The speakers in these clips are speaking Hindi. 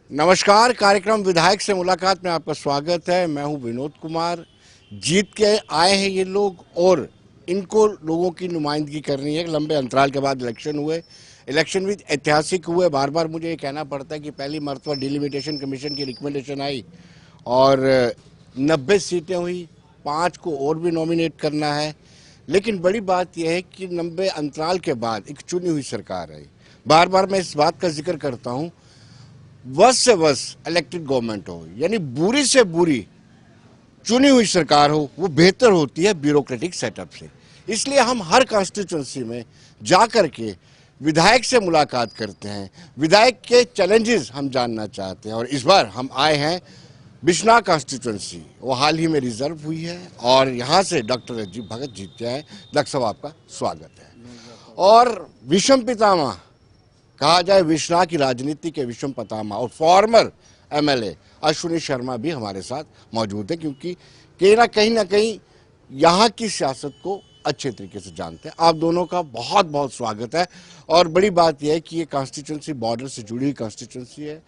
नमस्कार। कार्यक्रम विधायक से मुलाकात में आपका स्वागत है। मैं हूं विनोद कुमार। जीत के आए हैं ये लोग और इनको लोगों की नुमाइंदगी करनी है। लंबे अंतराल के बाद इलेक्शन हुए, इलेक्शन भी ऐतिहासिक हुए। बार बार मुझे ये कहना पड़ता है कि पहली मरतबा डिलिमिटेशन कमीशन की रिकमेंडेशन आई और 90 सीटें हुई, 5 को और भी नॉमिनेट करना है। लेकिन बड़ी बात यह है कि लंबे अंतराल के बाद एक चुनी हुई सरकार आई। बार बार मैं इस बात का जिक्र करता हूँ, वर्स्ट से वर्स्ट इलेक्टेड गवर्नमेंट हो, यानी बुरी से बुरी चुनी हुई सरकार हो, वो बेहतर होती है ब्यूरोक्रेटिक सेटअप से। इसलिए हम हर कॉन्स्टिट्यूंसी में जाकर के विधायक से मुलाकात करते हैं, विधायक के चैलेंजेस हम जानना चाहते हैं। और इस बार हम आए हैं बिश्नाह कॉन्स्टिट्यूंसी, वो हाल ही में रिजर्व हुई है और यहाँ से डॉक्टर राजीव भगत जीते हैं। डॉक्टर साहब, आपका स्वागत है। और विषम पितामह कहा जाए, बिश्नाह की राजनीति के विषम पितामह और फॉर्मर एमएलए अश्विनी शर्मा भी हमारे साथ मौजूद है, क्योंकि कहीं ना कहीं यहाँ की सियासत को अच्छे तरीके से जानते हैं। आप दोनों का बहुत बहुत स्वागत है। और बड़ी बात यह है कि ये कॉन्स्टिट्यूंसी बॉर्डर से जुड़ी हुई कॉन्स्टिट्यूंसी है।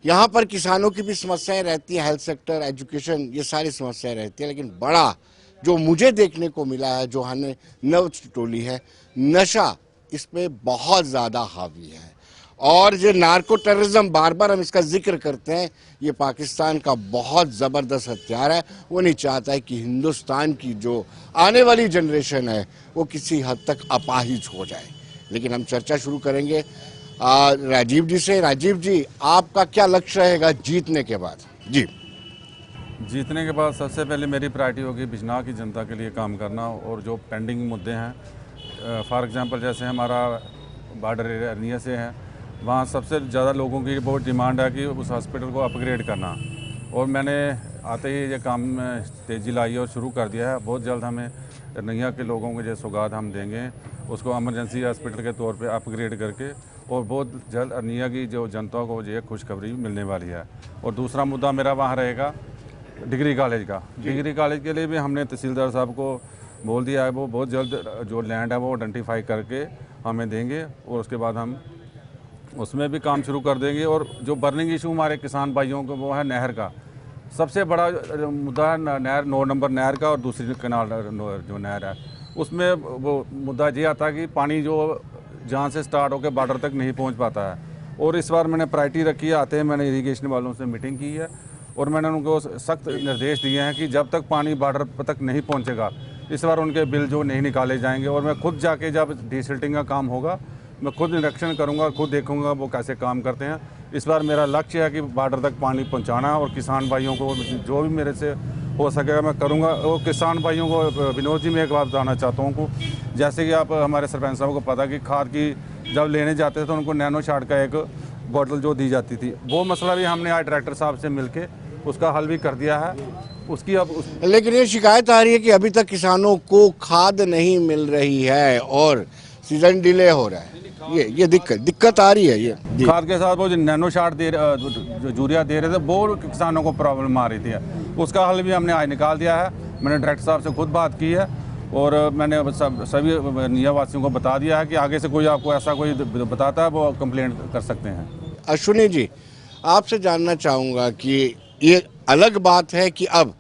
यहाँ पर किसानों की भी समस्याएं रहती हैं, हेल्थ सेक्टर, एजुकेशन, ये सारी समस्याएं रहती हैं। लेकिन बड़ा जो मुझे देखने को मिला है, जो हमें नव टोली है, नशा इस पे बहुत ज़्यादा हावी है। और जो नार्को टेररिज्म, बार बार हम इसका जिक्र करते हैं, ये पाकिस्तान का बहुत ज़बरदस्त हथियार है। वो नहीं चाहता है कि हिंदुस्तान की जो आने वाली जनरेशन है वो किसी हद तक अपाहिज हो जाए। लेकिन हम चर्चा शुरू करेंगे राजीव जी से। राजीव जी, आपका क्या लक्ष्य रहेगा जीतने के बाद? जी, जीतने के बाद सबसे पहले मेरी प्रायोरिटी होगी बिजनौर की जनता के लिए काम करना। और जो पेंडिंग मुद्दे हैं, फॉर एग्जांपल जैसे हमारा बॉर्डर एरिया से है, वहाँ सबसे ज़्यादा लोगों की बहुत डिमांड है कि उस हॉस्पिटल को अपग्रेड करना। और मैंने आते ही ये काम में तेज़ी लाई और शुरू कर दिया है। बहुत जल्द हमें नैया के लोगों को जो सौगात हम देंगे, उसको इमरजेंसी हॉस्पिटल के तौर पे अपग्रेड करके, और बहुत जल्द अरनिया की जो जनता को जो है खुशखबरी मिलने वाली है। और दूसरा मुद्दा मेरा वहाँ रहेगा डिग्री कॉलेज का। डिग्री कॉलेज के लिए भी हमने तहसीलदार साहब को बोल दिया है, वो बहुत जल्द जो लैंड है वो आइडेंटिफाई करके हमें देंगे और उसके बाद हम उसमें भी काम शुरू कर देंगे। और जो बर्निंग इशू हमारे किसान भाइयों को वो है नहर का। सबसे बड़ा मुद्दा है नहर, 9 नंबर नहर का, और दूसरी कनाल जो नहर है उसमें वो मुद्दा ये आता है कि पानी जो जहाँ से स्टार्ट होकर बॉर्डर तक नहीं पहुँच पाता है। और इस बार मैंने प्रायोरिटी रखी है, आते हैं मैंने इरीगेशन वालों से मीटिंग की है और मैंने उनको सख्त निर्देश दिए हैं कि जब तक पानी बॉर्डर तक नहीं पहुँचेगा, इस बार उनके बिल जो नहीं निकाले जाएंगे। और मैं खुद जाके जब डिसिल्टिंग का काम होगा, मैं खुद निरीक्षण करूंगा, खुद देखूंगा वो कैसे काम करते हैं। इस बार मेरा लक्ष्य है कि बॉर्डर तक पानी पहुंचाना है और किसान भाइयों को जो भी मेरे से हो सकेगा मैं करूंगा। और किसान भाइयों को विनोद जी, मैं एक बात बताना चाहता हूँ कि जैसे कि आप हमारे सरपंच साहब को पता कि खाद की जब लेने जाते थे तो उनको नैनो शार्ट का एक बॉटल जो दी जाती थी, वो मसला भी हमने आज डायरेक्टर साहब से मिल के उसका हल भी कर दिया है। उसकी अब लेकिन ये शिकायत आ रही है कि अभी तक किसानों को खाद नहीं मिल रही है और सीजन डिले हो रहा है। ये दिक्कत आ रही है। ये खाद के साथ वो जो नैनो शार्ट जो यूरिया दे रहे थे, वो किसानों को प्रॉब्लम आ रही थी। उसका हल भी हमने आज निकाल दिया है। मैंने डायरेक्टर साहब से खुद बात की है और मैंने सभी निया वासियों को बता दिया है कि आगे से कोई आपको ऐसा कोई बताता है वो कंप्लेंट कर सकते हैं। अश्विनी जी, आपसे जानना चाहूँगा कि ये अलग बात है कि अब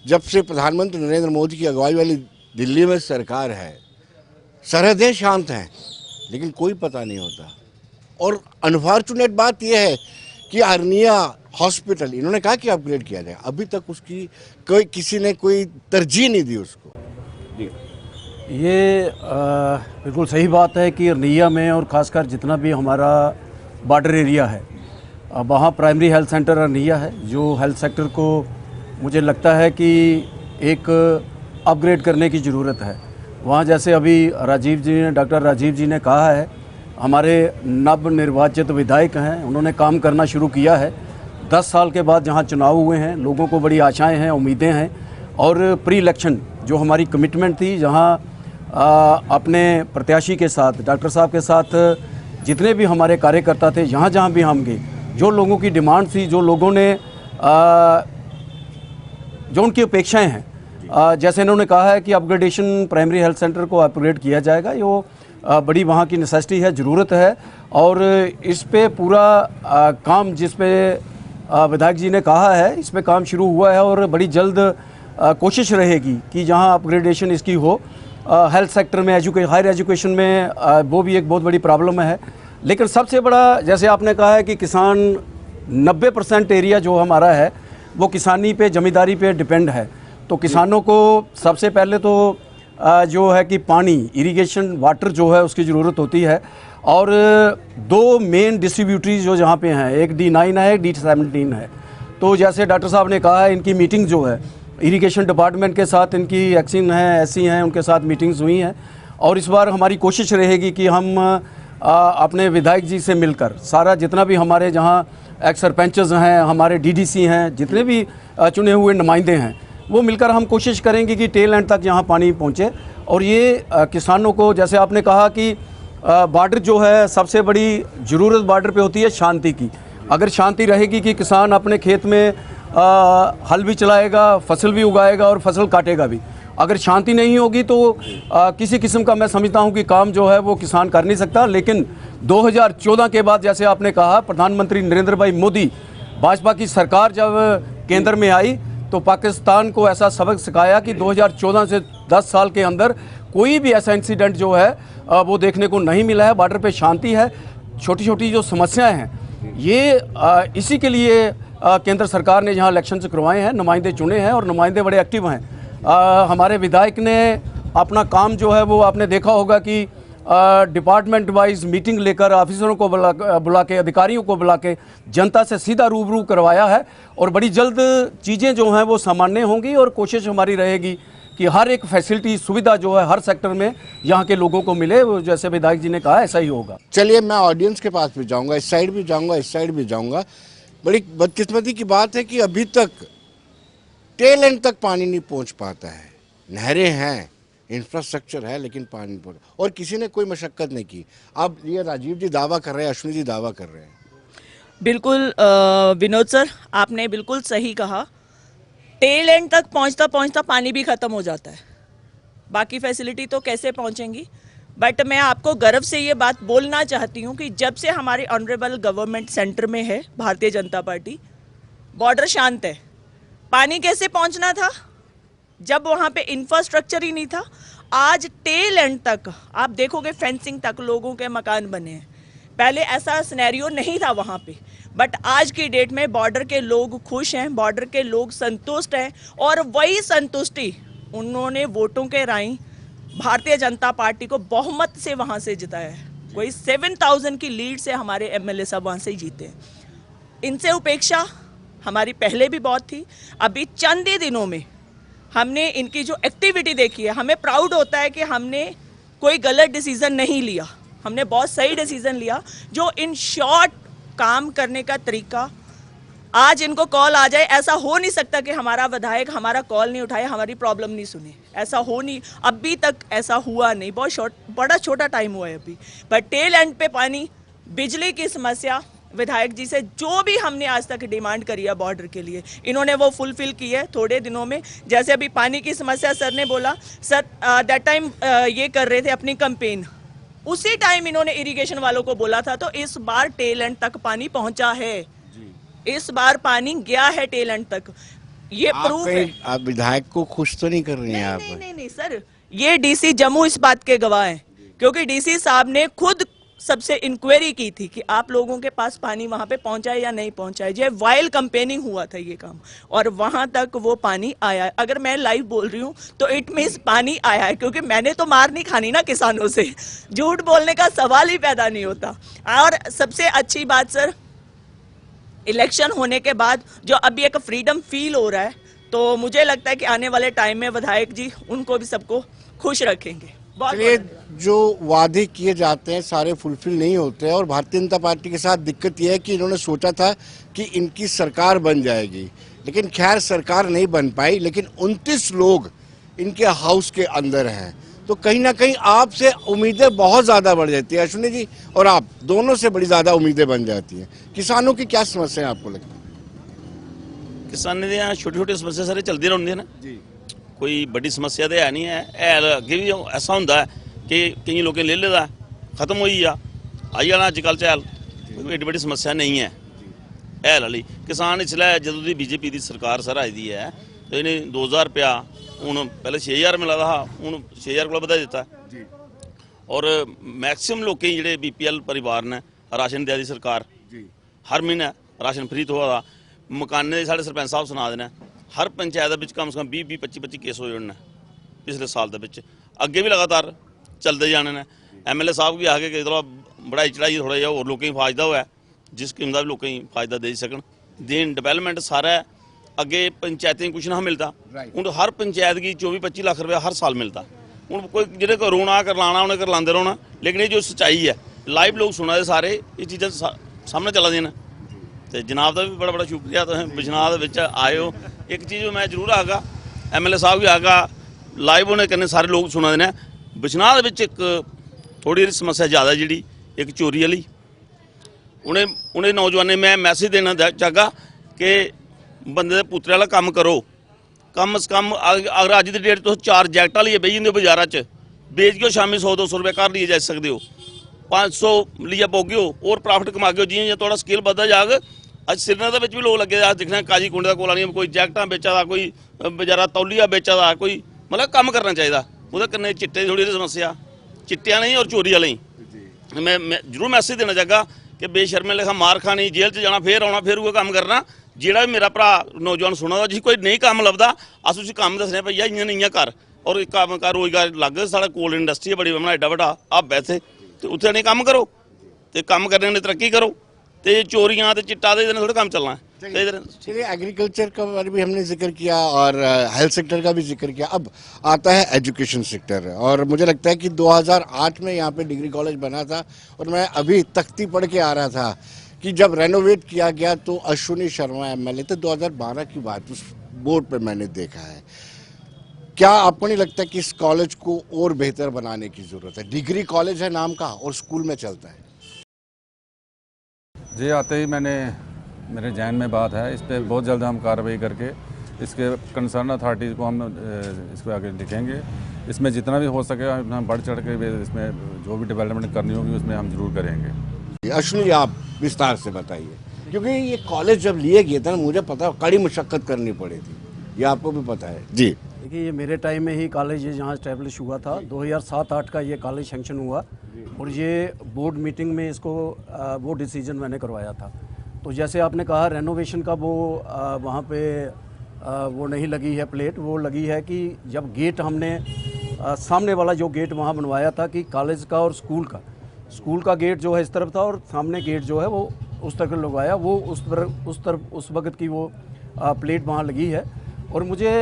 जब से प्रधानमंत्री नरेंद्र मोदी की अगुवाई वाली दिल्ली में सरकार है, सरहदें शांत हैं, लेकिन कोई पता नहीं होता। और अनफॉर्चुनेट बात यह है कि अरनिया हॉस्पिटल इन्होंने कहा कि अपग्रेड किया जाए, अभी तक उसकी किसी ने कोई तरजीह नहीं दी उसको। ये बिल्कुल सही बात है कि अरनिया में और ख़ासकर जितना भी हमारा बॉर्डर एरिया है, वहाँ प्राइमरी हेल्थ सेंटर अरनिया है, जो हेल्थ सेक्टर को मुझे लगता है कि एक अपग्रेड करने की ज़रूरत है। वहाँ जैसे अभी डॉक्टर राजीव जी ने कहा है, हमारे नव निर्वाचित विधायक हैं, उन्होंने काम करना शुरू किया है। 10 साल के बाद जहाँ चुनाव हुए हैं, लोगों को बड़ी आशाएं हैं, उम्मीदें हैं। और प्री इलेक्शन जो हमारी कमिटमेंट थी, जहाँ अपने प्रत्याशी के साथ, डॉक्टर साहब के साथ जितने भी हमारे कार्यकर्ता थे, जहाँ जहाँ भी हम गए, जो लोगों की डिमांड थी, जो लोगों ने जो उनकी अपेक्षाएँ हैं, जैसे इन्होंने कहा है कि अपग्रेडेशन प्राइमरी हेल्थ सेंटर को अपग्रेड किया जाएगा, ये बड़ी वहाँ की नेसेसिटी है, ज़रूरत है। और इस पे पूरा काम जिस पे विधायक जी ने कहा है, इस पे काम शुरू हुआ है और बड़ी जल्द कोशिश रहेगी कि जहां अपग्रेडेशन इसकी हो। हेल्थ सेक्टर में, हायर एजुकेशन में वो भी एक बहुत बड़ी प्रॉब्लम है। लेकिन सबसे बड़ा, जैसे आपने कहा है कि किसान 90% एरिया जो हमारा है वो किसानी पे, ज़मींदारी पे डिपेंड है। तो किसानों को सबसे पहले तो जो है कि पानी, इरिगेशन वाटर जो है उसकी ज़रूरत होती है। और 2 मेन डिस्ट्रीब्यूटरीज जो जहाँ पे हैं, एक D9 है, एक D17 है। तो जैसे डॉक्टर साहब ने कहा है, इनकी मीटिंग जो है इरिगेशन डिपार्टमेंट के साथ, इनकी एक्सिन है, एससी हैं, उनके साथ मीटिंग्स हुई हैं। और इस बार हमारी कोशिश रहेगी कि हम अपने विधायक जी से मिलकर सारा जितना भी हमारे जहाँ एक्स सरपंचेस हैं, हमारे डीडीसी हैं, जितने भी चुने हुए नुमाइंदे हैं, वो मिलकर हम कोशिश करेंगे कि टेल एंड तक यहाँ पानी पहुँचे। और ये किसानों को, जैसे आपने कहा कि बॉर्डर जो है सबसे बड़ी ज़रूरत बॉर्डर पे होती है शांति की। अगर शांति रहेगी कि किसान अपने खेत में हल भी चलाएगा, फसल भी उगाएगा और फसल काटेगा भी। अगर शांति नहीं होगी तो किसी किस्म का मैं समझता हूँ कि काम जो है वो किसान कर नहीं सकता। लेकिन 2014 के बाद, जैसे आपने कहा, प्रधानमंत्री नरेंद्र भाई मोदी, भाजपा की सरकार जब केंद्र में आई तो पाकिस्तान को ऐसा सबक सिखाया कि 2014 से 10 साल के अंदर कोई भी ऐसा इंसिडेंट जो है वो देखने को नहीं मिला है। बॉर्डर पे शांति है। छोटी छोटी जो समस्याएं हैं ये इसी के लिए केंद्र सरकार ने यहाँ इलेक्शन से करवाए हैं, नुमाइंदे चुने हैं और नुमाइंदे बड़े एक्टिव हैं। हमारे विधायक ने अपना काम जो है वो आपने देखा होगा कि डिपार्टमेंट वाइज मीटिंग लेकर ऑफिसरों को बुला के, अधिकारियों को बुला के जनता से सीधा रूबरू करवाया है। और बड़ी जल्द चीज़ें जो हैं वो सामान्य होंगी और कोशिश हमारी रहेगी कि हर एक फैसिलिटी, सुविधा जो है हर सेक्टर में यहाँ के लोगों को मिले। वो जैसे विधायक जी ने कहा ऐसा ही होगा। चलिए, मैं ऑडियंस के पास भी जाऊंगा, इस साइड भी जाऊंगा, इस साइड भी जाऊंगा। बड़ी बदकिस्मती की बात है कि अभी तक टेल एंड तक पानी नहीं पहुंच पाता है। नहरें हैं, इंफ्रास्ट्रक्चर है, लेकिन पानी नहीं पहुंच, और किसी ने कोई मशक्कत नहीं की। अब ये राजीव जी दावा कर रहे हैं, अश्विनी जी दावा कर रहे हैं। बिल्कुल विनोद सर, आपने बिल्कुल सही कहा। टेल एंड तक पहुंचता पहुंचता पानी भी ख़त्म हो जाता है, बाकी फैसिलिटी तो कैसे पहुंचेंगी। बट मैं आपको गर्व से ये बात बोलना चाहती हूँ कि जब से हमारी ऑनरेबल गवर्नमेंट सेंटर में है, भारतीय जनता पार्टी, बॉर्डर शांत है। पानी कैसे पहुंचना था जब वहाँ पे इंफ्रास्ट्रक्चर ही नहीं था। आज टेल एंड तक आप देखोगे फेंसिंग तक लोगों के मकान बने हैं। पहले ऐसा सिनेरियो नहीं था वहाँ पे। बट आज की डेट में बॉर्डर के लोग खुश हैं, बॉर्डर के लोग संतुष्ट हैं। और वही संतुष्टि उन्होंने वोटों के राई भारतीय जनता पार्टी को बहुमत से वहाँ से जिताया है। कोई 7,000 की लीड से हमारे एमएलए सब वहाँ से ही जीते हैं। इनसे उपेक्षा हमारी पहले भी बहुत थी। अभी चंद ही दिनों में हमने इनकी जो एक्टिविटी देखी है, हमें प्राउड होता है कि हमने कोई गलत डिसीज़न नहीं लिया, हमने बहुत सही डिसीज़न लिया। जो इन शॉर्ट काम करने का तरीका, आज इनको कॉल आ जाए, ऐसा हो नहीं सकता कि हमारा विधायक हमारा कॉल नहीं उठाए, हमारी प्रॉब्लम नहीं सुने। ऐसा हो नहीं, अभी तक ऐसा हुआ नहीं। बहुत बड़ा छोटा टाइम हुआ है अभी। पर टेल एंड पे पानी, बिजली की समस्या, विधायक जी से जो भी हमने आज तक डिमांड करी है बॉर्डर के लिए, इन्होंने वो फुलफिल की है थोड़े दिनों में। जैसे अभी पानी की समस्या सर ने बोला, सर दैट टाइम ये कर रहे थे अपनी कैंपेन, उसी टाइम इन्होंने इरिगेशन वालों को बोला था। तो इस बार टेल एंड तक पानी पहुंचा है, इस बार पानी गया है टेल एंड तक, ये प्रूफ है। आप विधायक को खुश तो नहीं कर रही हैं आप? नहीं सर, ये डीसी जम्मू इस बात के गवाह हैं, क्योंकि डीसी साहब ने खुद सबसे इंक्वायरी की थी कि आप लोगों के पास पानी वहां पे पहुंचा है या नहीं पहुंचा है। जो वाइल कंपेनिंग हुआ था ये काम, और वहां तक वो पानी आया है। अगर मैं लाइव बोल रही हूँ तो इट मीन्स पानी आया है, क्योंकि मैंने तो मार नहीं खानी ना किसानों से, झूठ बोलने का सवाल ही पैदा नहीं होता। और सबसे अच्छी बात सर, इलेक्शन होने के बाद जो अभी एक फ्रीडम फील हो रहा है, तो मुझे लगता है कि आने वाले टाइम में विधायक जी उनको भी सबको खुश रखेंगे। चलिए, जो वादे किए जाते हैं सारे फुलफिल नहीं होते हैं। और भारतीय जनता पार्टी के साथ दिक्कत यह है कि इन्होंने सोचा था कि इनकी सरकार बन जाएगी, लेकिन खैर सरकार नहीं बन पाई। लेकिन 29 लोग इनके हाउस के अंदर हैं, तो कहीं ना कहीं आपसे उम्मीदें बहुत ज़्यादा बढ़ जाती है। अश्विनी जी और आप दोनों से बड़ी ज़्यादा उम्मीदें बन जाती हैं। किसानों की क्या समस्या है आपको लगता है? किसानों दी छोटी छोटी समस्या सारी चलती रहती है ना, कोई बड़ी समस्या तो है नहीं है। अगे भी ऐसा होंगे कि कई लोग ले लेदा, खत्म हो जा आई जाना अजकल चैल, कोई एडी बड़ी समस्या नहीं है। हैल वाली किसान इसलिए ਜਦੋਂ ਦੀ बीजेपी ਦੀ ਸਰਕਾਰ ਸਰ ਆਈ ਦੀ ਹੈ ਤੇ ਇਹਨੇ 2000 ਰੁਪਇਆ ਹੁਣ ਪਹਿਲੇ 6000 ਮਿਲਦਾ ਹਾਂ ਹੁਣ 6000 ਕੋਲ ਵਧਾ ਦਿੱਤਾ ਜੀ। ਔਰ ਮੈਕਸਿਮਮ ਲੋਕੀ ਜਿਹੜੇ BPL ਪਰਿਵਾਰ ਨੇ ਰਾਸ਼ਨ ਦਿਆ ਦੀ ਸਰਕਾਰ ਜੀ ਹਰ ਮਹੀਨਾ ਰਾਸ਼ਨ ਫ੍ਰੀ ਤੋਂ ਹੋਦਾ ਮਕਾਨੇ ਦੇ ਸਾਡੇ ਸਰਪੰਚ ਸਾਹਿਬ ਸੁਣਾ ਦੇਣਾ ਹਰ ਪੰਚਾਇਤ ਦੇ ਵਿੱਚ ਕਮ ਸੇ ਕਮ 20 25 ਕੇਸ ਹੋ ਜਾਣ ਪਿਛਲੇ ਸਾਲ ਦੇ ਵਿੱਚ ਅੱਗੇ ਵੀ ਲਗਾਤਾਰ ਚੱਲਦੇ ਜਾਣੇ ਨੇ। MLA ਸਾਹਿਬ ਵੀ ਆ ਕੇ ਕਿ ਚਲੋ बढ़ाई चढ़ाई थोड़ा जहा होर लोगों फायदा होया जिस स्कीम का भी लोगों फायदा दे सकन देन डिवेलपमेंट सारा अगे पंचायतें कुछ ना मिलता हूँ हर पंचायत की 24-25 लाख रुपया हर साल मिलता हूँ कोई जिन्हें को रोना करलाना उन्हें करलाते रहना लेकिन ये जो सच्चाई है लाइव लोग सुना दे सारे ये चीज़ा सामने चला दी तो जनाब का भी बड़ा बड़ा शुक्रिया तुम बिजनाह आए हो। एक चीज़ मैं जरूर आगा MLA साहब भी आगा लाइव उन्हें करने सारे लोग सुना देने बिजनाह एक थोड़ी समस्या ज़्यादा जी एक चोरी वाली उन्हें नौजवानों मैं मैसेज देना चाहगा कि बंदे दे पुत्तरे वाला कम करो कम से कम अगर अज की डेट तुम 4 जैकटा लिए बही जाते बाजारा च बेच के शामी 100-200 रुपये घर लिए जा सकते हो 500 लिए पोगे हो और प्रॉफिट कमा के जियां थोड़ा स्किल बढ़ता जाग अज श्रीनगर भी लोग लगे दिखना काजी कुंड का कोला नहीं कोई जैकटा बेचा दा कोई बाजारा तौलिया बेचा दा कोई मतलब कम करना चाहिए वो कन्ने चिट्टे थोड़ी समस्या चिट्टिया नहीं और चोरी वाले मैं जरूर मैसेज देना चाहगा कि बेशर्मे लेखा मार खानी जेल च जाना फिर आना फिर वो काम करना जेड़ा भी मेरा भरा नौजवान सुना जिस कोई नहीं काम लभदा अस उसी काम दसने भैया इयां नहीं कर और काम कर रोजगार लग साढ़ा कोल इंडस्ट्री बड़ी बना एडा बड़ा हब है तो उत्थे नहीं काम करो तो काम करने ने तरक्की करो तो चोरियां तो चिट्टा दे थोड़ा काम चलना है। चलिए एग्रीकल्चर का बारे भी हमने जिक्र किया और हेल्थ सेक्टर का भी जिक्र किया। अब आता है एजुकेशन सेक्टर और मुझे लगता है कि 2008 में यहाँ पे डिग्री कॉलेज बना था और मैं अभी तख्ती पढ़ के आ रहा था कि जब रेनोवेट किया गया तो अश्विनी शर्मा MLA थे 2012 की बात उस बोर्ड पे मैंने देखा है। क्या आपको नहीं लगता कि इस कॉलेज को और बेहतर बनाने की ज़रूरत है? डिग्री कॉलेज है नाम का और स्कूल में चलता है। जी आते ही मेरे जहन में बात है इस पर बहुत जल्द हम कार्रवाई करके इसके कंसर्न अथॉरिटीज़ को हम इस पर आगे लिखेंगे। इसमें जितना भी हो सके हम बढ़ चढ़ के इसमें जो भी डेवलपमेंट करनी होगी उसमें हम जरूर करेंगे। अश्विनी आप विस्तार से बताइए क्योंकि ये कॉलेज जब लिए गए थे ना मुझे पता कड़ी मुशक्कत करनी पड़ी थी, ये आपको भी पता है जी। देखिए ये मेरे टाइम में ही कॉलेज जहाँ इस्टेब्लिश हुआ था 2007-8 का ये कॉलेज सेंक्शन हुआ और ये बोर्ड मीटिंग में इसको वो डिसीजन मैंने करवाया था। तो जैसे आपने कहा रेनोवेशन का वो वहाँ पे वो नहीं लगी है प्लेट, वो लगी है कि जब गेट हमने सामने वाला जो गेट वहाँ बनवाया था कि कॉलेज का और स्कूल का गेट जो है इस तरफ था और सामने गेट जो है वो उस तरफ लगवाया, वो उस वक्त की वो प्लेट वहाँ लगी है। और मुझे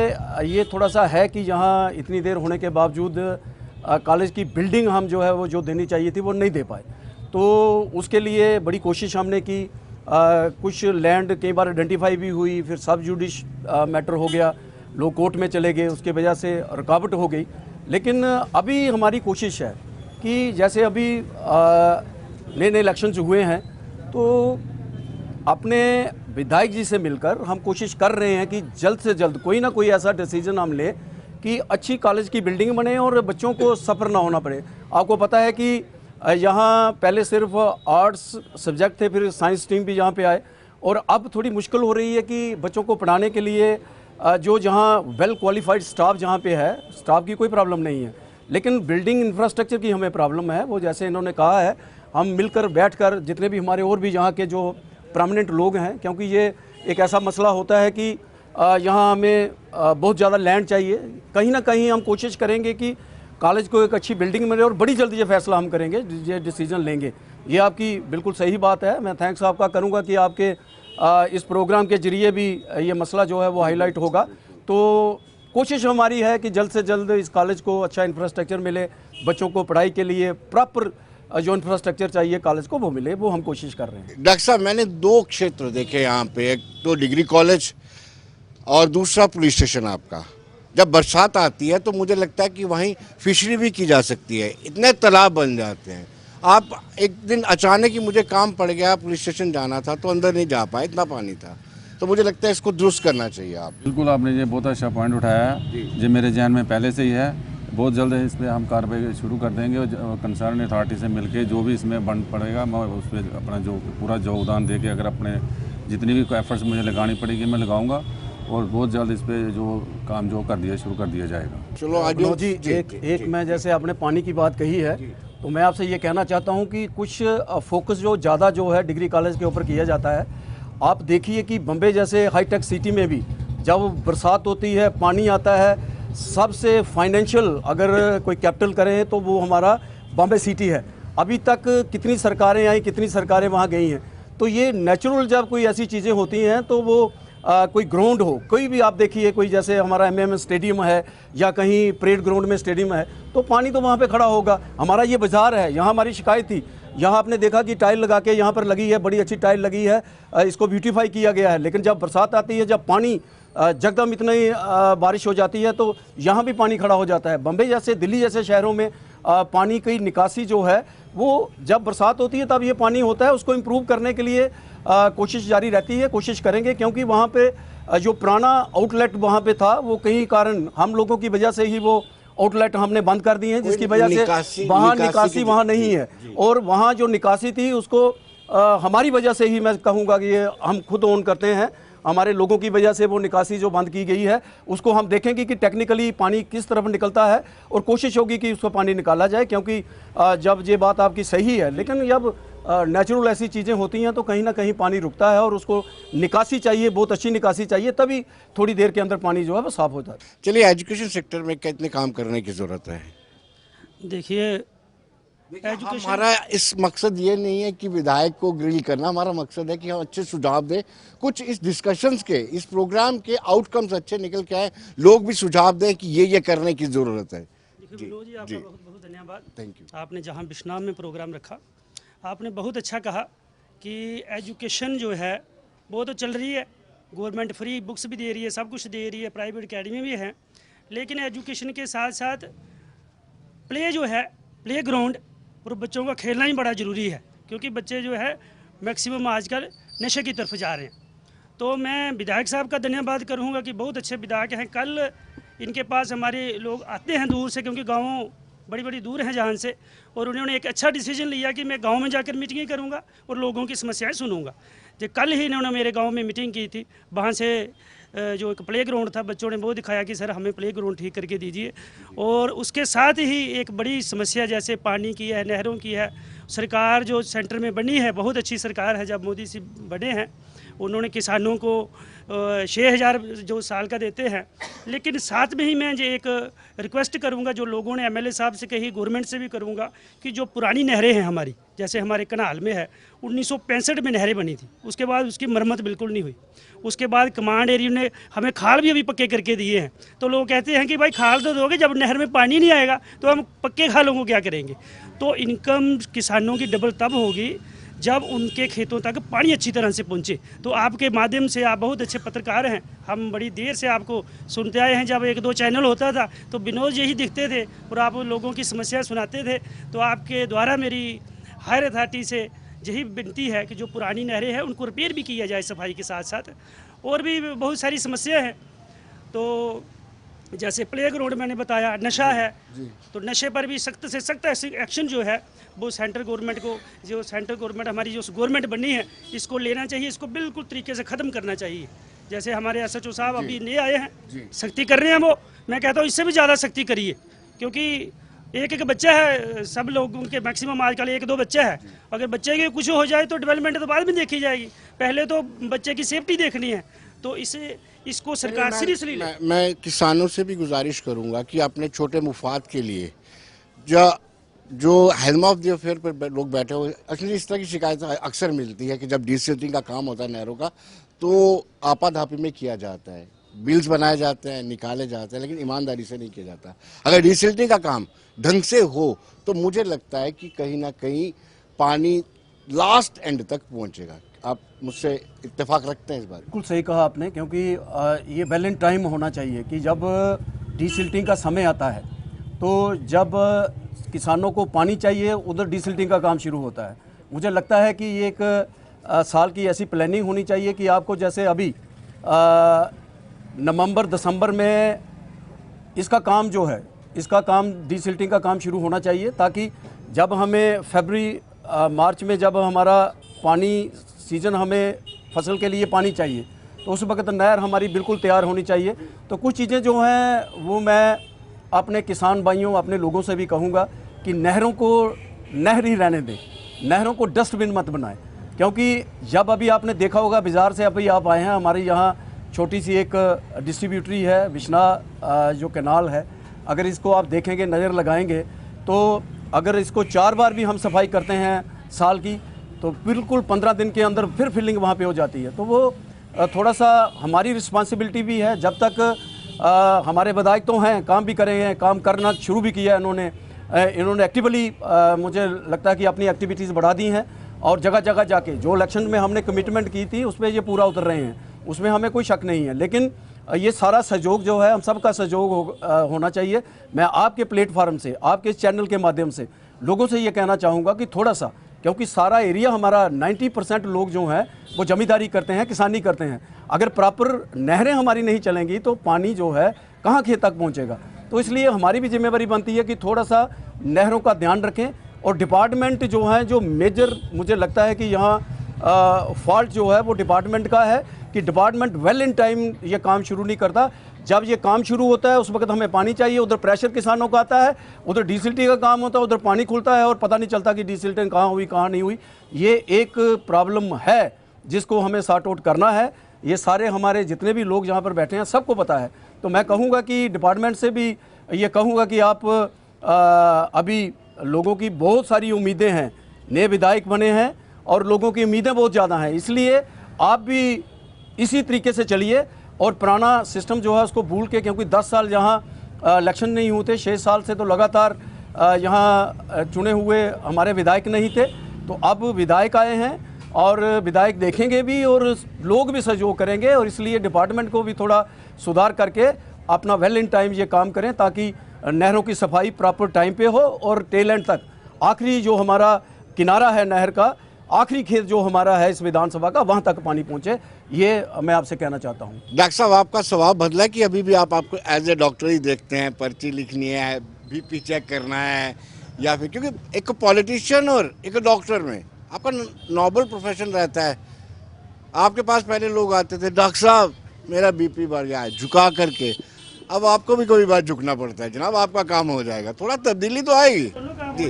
ये थोड़ा सा है कि यहाँ इतनी देर होने के बावजूद कॉलेज की बिल्डिंग हम जो है वो जो देनी चाहिए थी वो नहीं दे पाए। तो उसके लिए बड़ी कोशिश हमने की, कुछ लैंड कई बार आइडेंटिफाई भी हुई, फिर सब जुडिश मैटर हो गया, लोग कोर्ट में चले गए, उसके वजह से रुकावट हो गई। लेकिन अभी हमारी कोशिश है कि जैसे अभी नए नए इलेक्शंस हुए हैं तो अपने विधायक जी से मिलकर हम कोशिश कर रहे हैं कि जल्द से जल्द कोई ना कोई ऐसा डिसीजन हम लें कि अच्छी कॉलेज की बिल्डिंग बने और बच्चों को सफ़र ना होना पड़े। आपको पता है कि यहाँ पहले सिर्फ आर्ट्स सब्जेक्ट थे, फिर साइंस स्ट्रीम भी यहाँ पे आए और अब थोड़ी मुश्किल हो रही है कि बच्चों को पढ़ाने के लिए जो जहाँ वेल क्वालिफाइड स्टाफ जहाँ पे है, स्टाफ की कोई प्रॉब्लम नहीं है, लेकिन बिल्डिंग इंफ्रास्ट्रक्चर की हमें प्रॉब्लम है। वो जैसे इन्होंने कहा है हम मिलकर बैठकर जितने भी हमारे और भी यहाँ के जो परमानेंट लोग हैं, क्योंकि ये एक ऐसा मसला होता है कि यहाँ हमें बहुत ज़्यादा लैंड चाहिए, कहीं ना कहीं हम कोशिश करेंगे कि कॉलेज को एक अच्छी बिल्डिंग मिले और बड़ी जल्दी ये फैसला हम करेंगे, ये डिसीजन लेंगे। ये आपकी बिल्कुल सही बात है। मैं थैंक्स आपका करूँगा कि आपके इस प्रोग्राम के ज़रिए भी ये मसला जो है वो हाईलाइट होगा। तो कोशिश हमारी है कि जल्द से जल्द इस कॉलेज को अच्छा इंफ्रास्ट्रक्चर मिले, बच्चों को पढ़ाई के लिए प्रॉपर जो इंफ्रास्ट्रक्चर चाहिए कॉलेज को वो मिले, वो हम कोशिश कर रहे हैं। डॉक्टर साहब मैंने 2 क्षेत्र देखे यहाँ पे, एक तो डिग्री कॉलेज और दूसरा पुलिस स्टेशन आपका। जब बरसात आती है तो मुझे लगता है कि वहीं फिशरी भी की जा सकती है, इतने तालाब बन जाते हैं। आप एक दिन अचानक ही मुझे काम पड़ गया, पुलिस स्टेशन जाना था तो अंदर नहीं जा पाए, इतना पानी था। तो मुझे लगता है इसको दुरुस्त करना चाहिए। आप बिल्कुल आपने ये बहुत अच्छा पॉइंट उठाया है, जो मेरे जहन में पहले से ही है। बहुत जल्द इस पर हम कार्रवाई शुरू कर देंगे और कंसर्न अथॉरिटी से मिलके जो भी इसमें बन पड़ेगा मैं उस पर अपना जो पूरा योगदान दे के अगर अपने जितनी भी एफर्ट्स मुझे लगानी पड़ेगी मैं लगाऊंगा और बहुत जल्द इस पे जो काम जो शुरू कर दिया जाएगा। चलो आज विनोद जी, एक मैं जैसे आपने पानी की बात कही है, तो मैं आपसे ये कहना चाहता हूँ कि कुछ फोकस जो ज़्यादा जो है डिग्री कॉलेज के ऊपर किया जाता है। आप देखिए कि बम्बे जैसे हाईटेक सिटी में भी जब बरसात होती है, पानी आता है, सबसे फाइनेंशियल अगर कोई कैपिटल करें तो वो हमारा बॉम्बे सिटी है। अभी तक कितनी सरकारें आई, कितनी सरकारें वहाँ गई हैं। तो ये नेचुरल जब कोई ऐसी चीज़ें होती हैं तो वो कोई ग्राउंड हो, कोई भी आप देखिए, कोई जैसे हमारा MM स्टेडियम है या कहीं परेड ग्राउंड में स्टेडियम है, तो पानी तो वहाँ पे खड़ा होगा। हमारा ये बाज़ार है, यहाँ हमारी शिकायत थी, यहाँ आपने देखा कि टाइल लगा के यहाँ पर लगी है, बड़ी अच्छी टाइल लगी है, इसको ब्यूटीफाई किया गया है। लेकिन जब बरसात आती है, जब पानी जगदम इतनी बारिश हो जाती है तो यहाँ भी पानी खड़ा हो जाता है। बम्बई जैसे, दिल्ली जैसे शहरों में पानी की निकासी जो है वो जब बरसात होती है तब ये पानी होता है। उसको इम्प्रूव करने के लिए कोशिश जारी रहती है, कोशिश करेंगे, क्योंकि वहाँ पे जो पुराना आउटलेट वहाँ पे था वो कई कारण हम लोगों की वजह से ही वो आउटलेट हमने बंद कर दिए हैं, जिसकी वजह से वहाँ निकासी वहाँ नहीं है। और वहाँ जो निकासी थी उसको हमारी वजह से ही मैं कहूँगा कि ये हम खुद ओन करते हैं, हमारे लोगों की वजह से वो निकासी जो बंद की गई है उसको हम देखेंगे कि टेक्निकली पानी किस तरफ निकलता है और कोशिश होगी कि उसको पानी निकाला जाए। क्योंकि जब ये बात आपकी सही है, लेकिन जब नेचुरल ऐसी चीज़ें होती हैं तो कहीं ना कहीं पानी रुकता है और उसको निकासी चाहिए, बहुत अच्छी निकासी चाहिए, तभी थोड़ी देर के अंदर पानी जो है वो साफ हो जाता है। चलिए, एजुकेशन सेक्टर में कितने काम करने की ज़रूरत है? देखिए, हमारा इस मकसद ये नहीं है कि विधायक को ग्रिल करना, हमारा मकसद है कि हम अच्छे सुझाव दें, कुछ इस डिस्कशंस के, इस प्रोग्राम के आउटकम्स अच्छे निकल के आए, लोग भी सुझाव दें कि ये करने की ज़रूरत है। देखिए विनोद जी, आपका बहुत बहुत धन्यवाद। Thank you. आपने जहां बिश्नाम में प्रोग्राम रखा, आपने बहुत अच्छा कहा कि एजुकेशन जो है वो तो चल रही है, गवर्नमेंट फ्री बुक्स भी दे रही है, सब कुछ दे रही है, प्राइवेट अकेडमी भी है, लेकिन एजुकेशन के साथ साथ प्ले जो है, प्ले ग्राउंड और बच्चों का खेलना ही बड़ा ज़रूरी है। क्योंकि बच्चे जो है मैक्सिमम आजकल नशे की तरफ जा रहे हैं। तो मैं विधायक साहब का धन्यवाद करूँगा कि बहुत अच्छे विधायक हैं। कल इनके पास हमारे लोग आते हैं दूर से, क्योंकि गाँव बड़ी बड़ी दूर हैं जहाँ से, और उन्होंने एक अच्छा डिसीजन लिया कि मैं गांव में जाकर मीटिंग करूंगा और लोगों की समस्याएं सुनूंगा। जो कल ही इन्होंने मेरे गांव में मीटिंग की थी, वहाँ से जो एक प्ले ग्राउंड था, बच्चों ने वो दिखाया कि सर हमें प्ले ग्राउंड ठीक करके दीजिए। और उसके साथ ही एक बड़ी समस्या जैसे पानी की है, नहरों की है, सरकार जो सेंटर में बनी है, बहुत अच्छी सरकार है, जब मोदी जी बने हैं उन्होंने किसानों को 6,000 जो साल का देते हैं। लेकिन साथ में ही मैं ये एक रिक्वेस्ट करूंगा, जो लोगों ने MLA साहब से कही, गवर्नमेंट से भी करूंगा, कि जो पुरानी नहरें हैं हमारी, जैसे हमारे कनाल में है, 1965 में नहरें बनी थी, उसके बाद उसकी मरम्मत बिल्कुल नहीं हुई। उसके बाद कमांड एरिया ने हमें खाल भी अभी पक्के करके दिए हैं। तो लोग कहते हैं कि भाई खाल तो दोगे, जब नहर में पानी नहीं आएगा तो हम पक्के खालों को क्या करेंगे। तो इनकम किसानों की डबल तब होगी जब उनके खेतों तक पानी अच्छी तरह से पहुंचे। तो आपके माध्यम से, आप बहुत अच्छे पत्रकार हैं, हम बड़ी देर से आपको सुनते आए हैं। जब 1-2 चैनल होता था तो विनोद यही दिखते थे और आप लोगों की समस्या सुनाते थे। तो आपके द्वारा मेरी हायर अथॉरिटी से यही विनती है कि जो पुरानी नहरें हैं उनको रिपेयर भी किया जाए सफाई के साथ साथ। और भी बहुत सारी समस्या हैं, तो जैसे प्ले ग्राउंड मैंने बताया, नशा है, तो नशे पर भी सख्त से सख्त एक्शन जो है वो सेंट्रल गवर्नमेंट को, जो सेंट्रल गवर्नमेंट हमारी जो गवर्नमेंट बनी है, इसको लेना चाहिए, इसको बिल्कुल तरीके से ख़त्म करना चाहिए। जैसे हमारे SHO साहब अभी नए आए हैं, सख्ती कर रहे हैं, वो मैं कहता हूँ इससे भी ज़्यादा सख्ती करिए। क्योंकि एक बच्चा है, सब लोगों के मैक्सिमम आजकल 1-2 बच्चा है, अगर बच्चे के कुछ हो जाए तो डेवलपमेंट तो बाद में देखी जाएगी, पहले तो बच्चे की सेफ्टी देखनी है। तो इसको सरकार सीरियसली ले। मैं किसानों से भी गुजारिश करूंगा कि अपने छोटे मुफाद के लिए जो हेल्म ऑफ द अफेयर पर लोग बैठे हुए, एक्चुअली इस तरह की शिकायत अक्सर मिलती है कि जब डिसिल्टिंग का काम होता है नहरों का, तो आपाधापी में किया जाता है, बिल्स बनाए जाते हैं, निकाले जाते हैं, लेकिन ईमानदारी से नहीं किया जाता। अगर डिसिल्टिंग का काम ढंग से हो तो मुझे लगता है कि कहीं ना कहीं पानी लास्ट एंड तक पहुंचेगा। आप मुझसे इत्तेफाक रखते हैं इस बात? बिल्कुल सही कहा आपने, क्योंकि ये बैलेंस टाइम होना चाहिए कि जब डिसिल्टिंग का समय आता है तो जब किसानों को पानी चाहिए उधर डिसिल्टिंग का काम शुरू होता है। मुझे लगता है कि ये एक साल की ऐसी प्लानिंग होनी चाहिए कि आपको जैसे अभी नवंबर दिसंबर में इसका काम जो है, इसका काम डिसिल्टिंग का काम शुरू होना चाहिए, ताकि जब हमें फरवरी मार्च में जब हमारा पानी सीज़न हमें फसल के लिए पानी चाहिए, तो उस वक्त नहर हमारी बिल्कुल तैयार होनी चाहिए। तो कुछ चीज़ें जो हैं वो मैं अपने किसान भाइयों, अपने लोगों से भी कहूँगा कि नहरों को नहर ही रहने दें, नहरों को डस्टबिन मत बनाएं। क्योंकि जब अभी आपने देखा होगा बाज़ार से अभी आप आए हैं, हमारे यहाँ छोटी सी एक डिस्ट्रीब्यूटरी है बिश्ना जो कैनाल है, अगर इसको आप देखेंगे, नज़र लगाएंगे, तो अगर इसको 4 बार भी हम सफाई करते हैं साल की, तो बिल्कुल 15 दिन के अंदर फिर फिलिंग वहाँ पे हो जाती है। तो वो थोड़ा सा हमारी रिस्पांसिबिलिटी भी है। जब तक हमारे विधायक तो हैं, काम भी करे हैं, काम करना शुरू भी किया है इन्होंने एक्टिवली मुझे लगता है कि अपनी एक्टिविटीज़ बढ़ा दी हैं, और जगह जगह जाके जो इलेक्शन में हमने कमिटमेंट की थी उस पर ये पूरा उतर रहे हैं, उसमें हमें कोई शक नहीं है। लेकिन ये सारा सहयोग जो है हम सबका सहयोग होना चाहिए। मैं आपके प्लेटफार्म से, आपके इस चैनल के माध्यम से लोगों से ये कहना चाहूँगा कि थोड़ा सा, क्योंकि सारा एरिया हमारा 90% लोग जो हैं वो ज़मींदारी करते हैं, किसानी करते हैं। अगर प्रॉपर नहरें हमारी नहीं चलेंगी तो पानी जो है कहाँ खेत तक पहुँचेगा। तो इसलिए हमारी भी जिम्मेवारी बनती है कि थोड़ा सा नहरों का ध्यान रखें। और डिपार्टमेंट जो है, जो मेजर मुझे लगता है कि यहाँ फॉल्ट जो है वो डिपार्टमेंट का है कि डिपार्टमेंट वेल इन टाइम ये काम शुरू नहीं करता। जब ये काम शुरू होता है उस वक्त हमें पानी चाहिए, उधर प्रेशर किसानों का आता है, उधर डीसिल्टी का काम होता है, उधर पानी खुलता है और पता नहीं चलता कि डीसिल्टिंग कहाँ हुई कहाँ नहीं हुई। ये एक प्रॉब्लम है जिसको हमें सॉर्ट आउट करना है। ये सारे हमारे जितने भी लोग यहाँ पर बैठे हैं सबको पता है। तो मैं कहूँगा कि डिपार्टमेंट से भी ये कहूँगा कि आप अभी लोगों की बहुत सारी उम्मीदें हैं, नए विधायक बने हैं और लोगों की उम्मीदें बहुत ज़्यादा हैं, इसलिए आप भी इसी तरीके से चलिए और पुराना सिस्टम जो है उसको भूल के, क्योंकि 10 साल जहाँ इलेक्शन नहीं होते, 6 साल से तो लगातार यहाँ चुने हुए हमारे विधायक नहीं थे। तो अब विधायक आए हैं और विधायक देखेंगे भी और लोग भी सहयोग करेंगे, और इसलिए डिपार्टमेंट को भी थोड़ा सुधार करके अपना वेल इन टाइम ये काम करें ताकि नहरों की सफाई प्रॉपर टाइम पे हो और टेल एंड तक, आखिरी जो हमारा किनारा है नहर का, आखिरी खेत जो हमारा है इस विधानसभा का, वहाँ तक पानी पहुँचे। ये मैं आपसे कहना चाहता हूँ। डॉक्टर साहब, आपका स्वभाव बदला कि अभी भी आपको एज ए डॉक्टर ही देखते हैं, पर्ची लिखनी है, बीपी चेक करना है, या फिर क्योंकि एक पॉलिटिशियन और एक डॉक्टर में आपका नॉबल प्रोफेशन रहता है। आपके पास पहले लोग आते थे, डॉक्टर साहब मेरा बीपी बढ़ गया है, झुका करके। अब आपको भी कोई बात झुकना पड़ता है, जनाब आपका काम हो जाएगा। थोड़ा तब्दीली तो आएगी। जी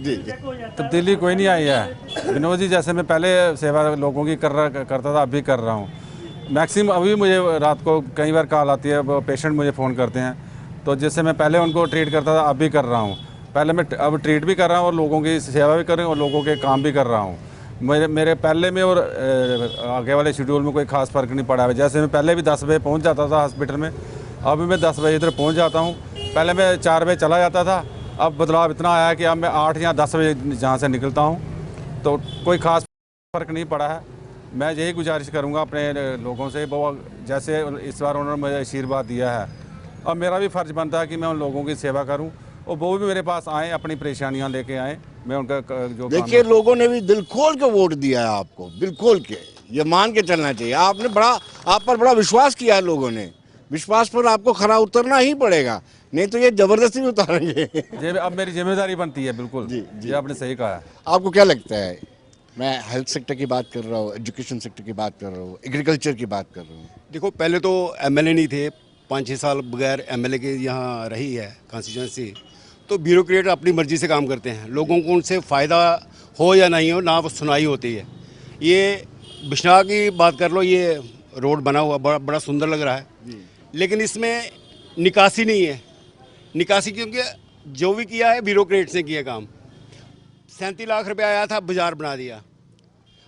जी जी। तब्दीली कोई नहीं आई है विनोद जी। जैसे मैं पहले सेवा लोगों की करता था, अब भी कर रहा हूँ। मैक्सिमम अभी मुझे रात को कई बार कॉल आती है, वो पेशेंट मुझे फ़ोन करते हैं, तो जैसे मैं पहले उनको ट्रीट करता था अब भी कर रहा हूँ। पहले मैं अब ट्रीट भी कर रहा हूँ और लोगों की सेवा भी कर रहा हूँ और लोगों के काम भी कर रहा हूँ। मेरे पहले में और आगे वाले शेड्यूल में कोई ख़ास फ़र्क नहीं पड़ा है। जैसे मैं पहले भी 10 बजे पहुँच जाता था हॉस्पिटल में, अभी मैं 10 बजे इधर पहुँच जाता हूँ। पहले मैं 4 बजे चला जाता था, अब बदलाव इतना आया है कि अब मैं 8 या 10 बजे जहाँ से निकलता हूँ, तो कोई ख़ास फ़र्क नहीं पड़ा है। मैं यही गुजारिश करूँगा अपने लोगों से, वो जैसे इस बार उन्होंने मुझे आशीर्वाद दिया है, अब मेरा भी फ़र्ज़ बनता है कि मैं उन लोगों की सेवा करूँ और वो भी मेरे पास आएँ, अपनी परेशानियाँ लेके आएँ। मैं उनका जो देखिए, लोगों ने भी दिल खोल के वोट दिया है आपको, दिल खोल के, ये मान के चलना चाहिए। आप पर बड़ा विश्वास किया है लोगों ने, विश्वास पर आपको खरा उतरना ही पड़ेगा, नहीं तो ये जबरदस्ती भी उतारेंगे। ये अब मेरी जिम्मेदारी बनती है। बिल्कुल जी, जी। ये आपने सही कहा है। आपको क्या लगता है, मैं हेल्थ सेक्टर की बात कर रहा हूँ, एजुकेशन सेक्टर की बात कर रहा हूँ, एग्रीकल्चर की बात कर रहा हूँ। देखो, पहले तो एमएलए नहीं थे, 5-6 साल बगैर एमएलए के यहाँ रही है कॉन्स्टिट्यूंसी, तो ब्यूरोक्रेट अपनी मर्जी से काम करते हैं, लोगों को उनसे फ़ायदा हो या नहीं हो ना वो सुनाई होती है। ये बिश्ना की बात कर लो, ये रोड बना हुआ बड़ा सुंदर लग रहा है, लेकिन इसमें निकासी नहीं है। निकासी क्योंकि जो भी किया है ब्यूरोक्रेट ने किया काम। 37 लाख रुपया आया था, बाजार बना दिया।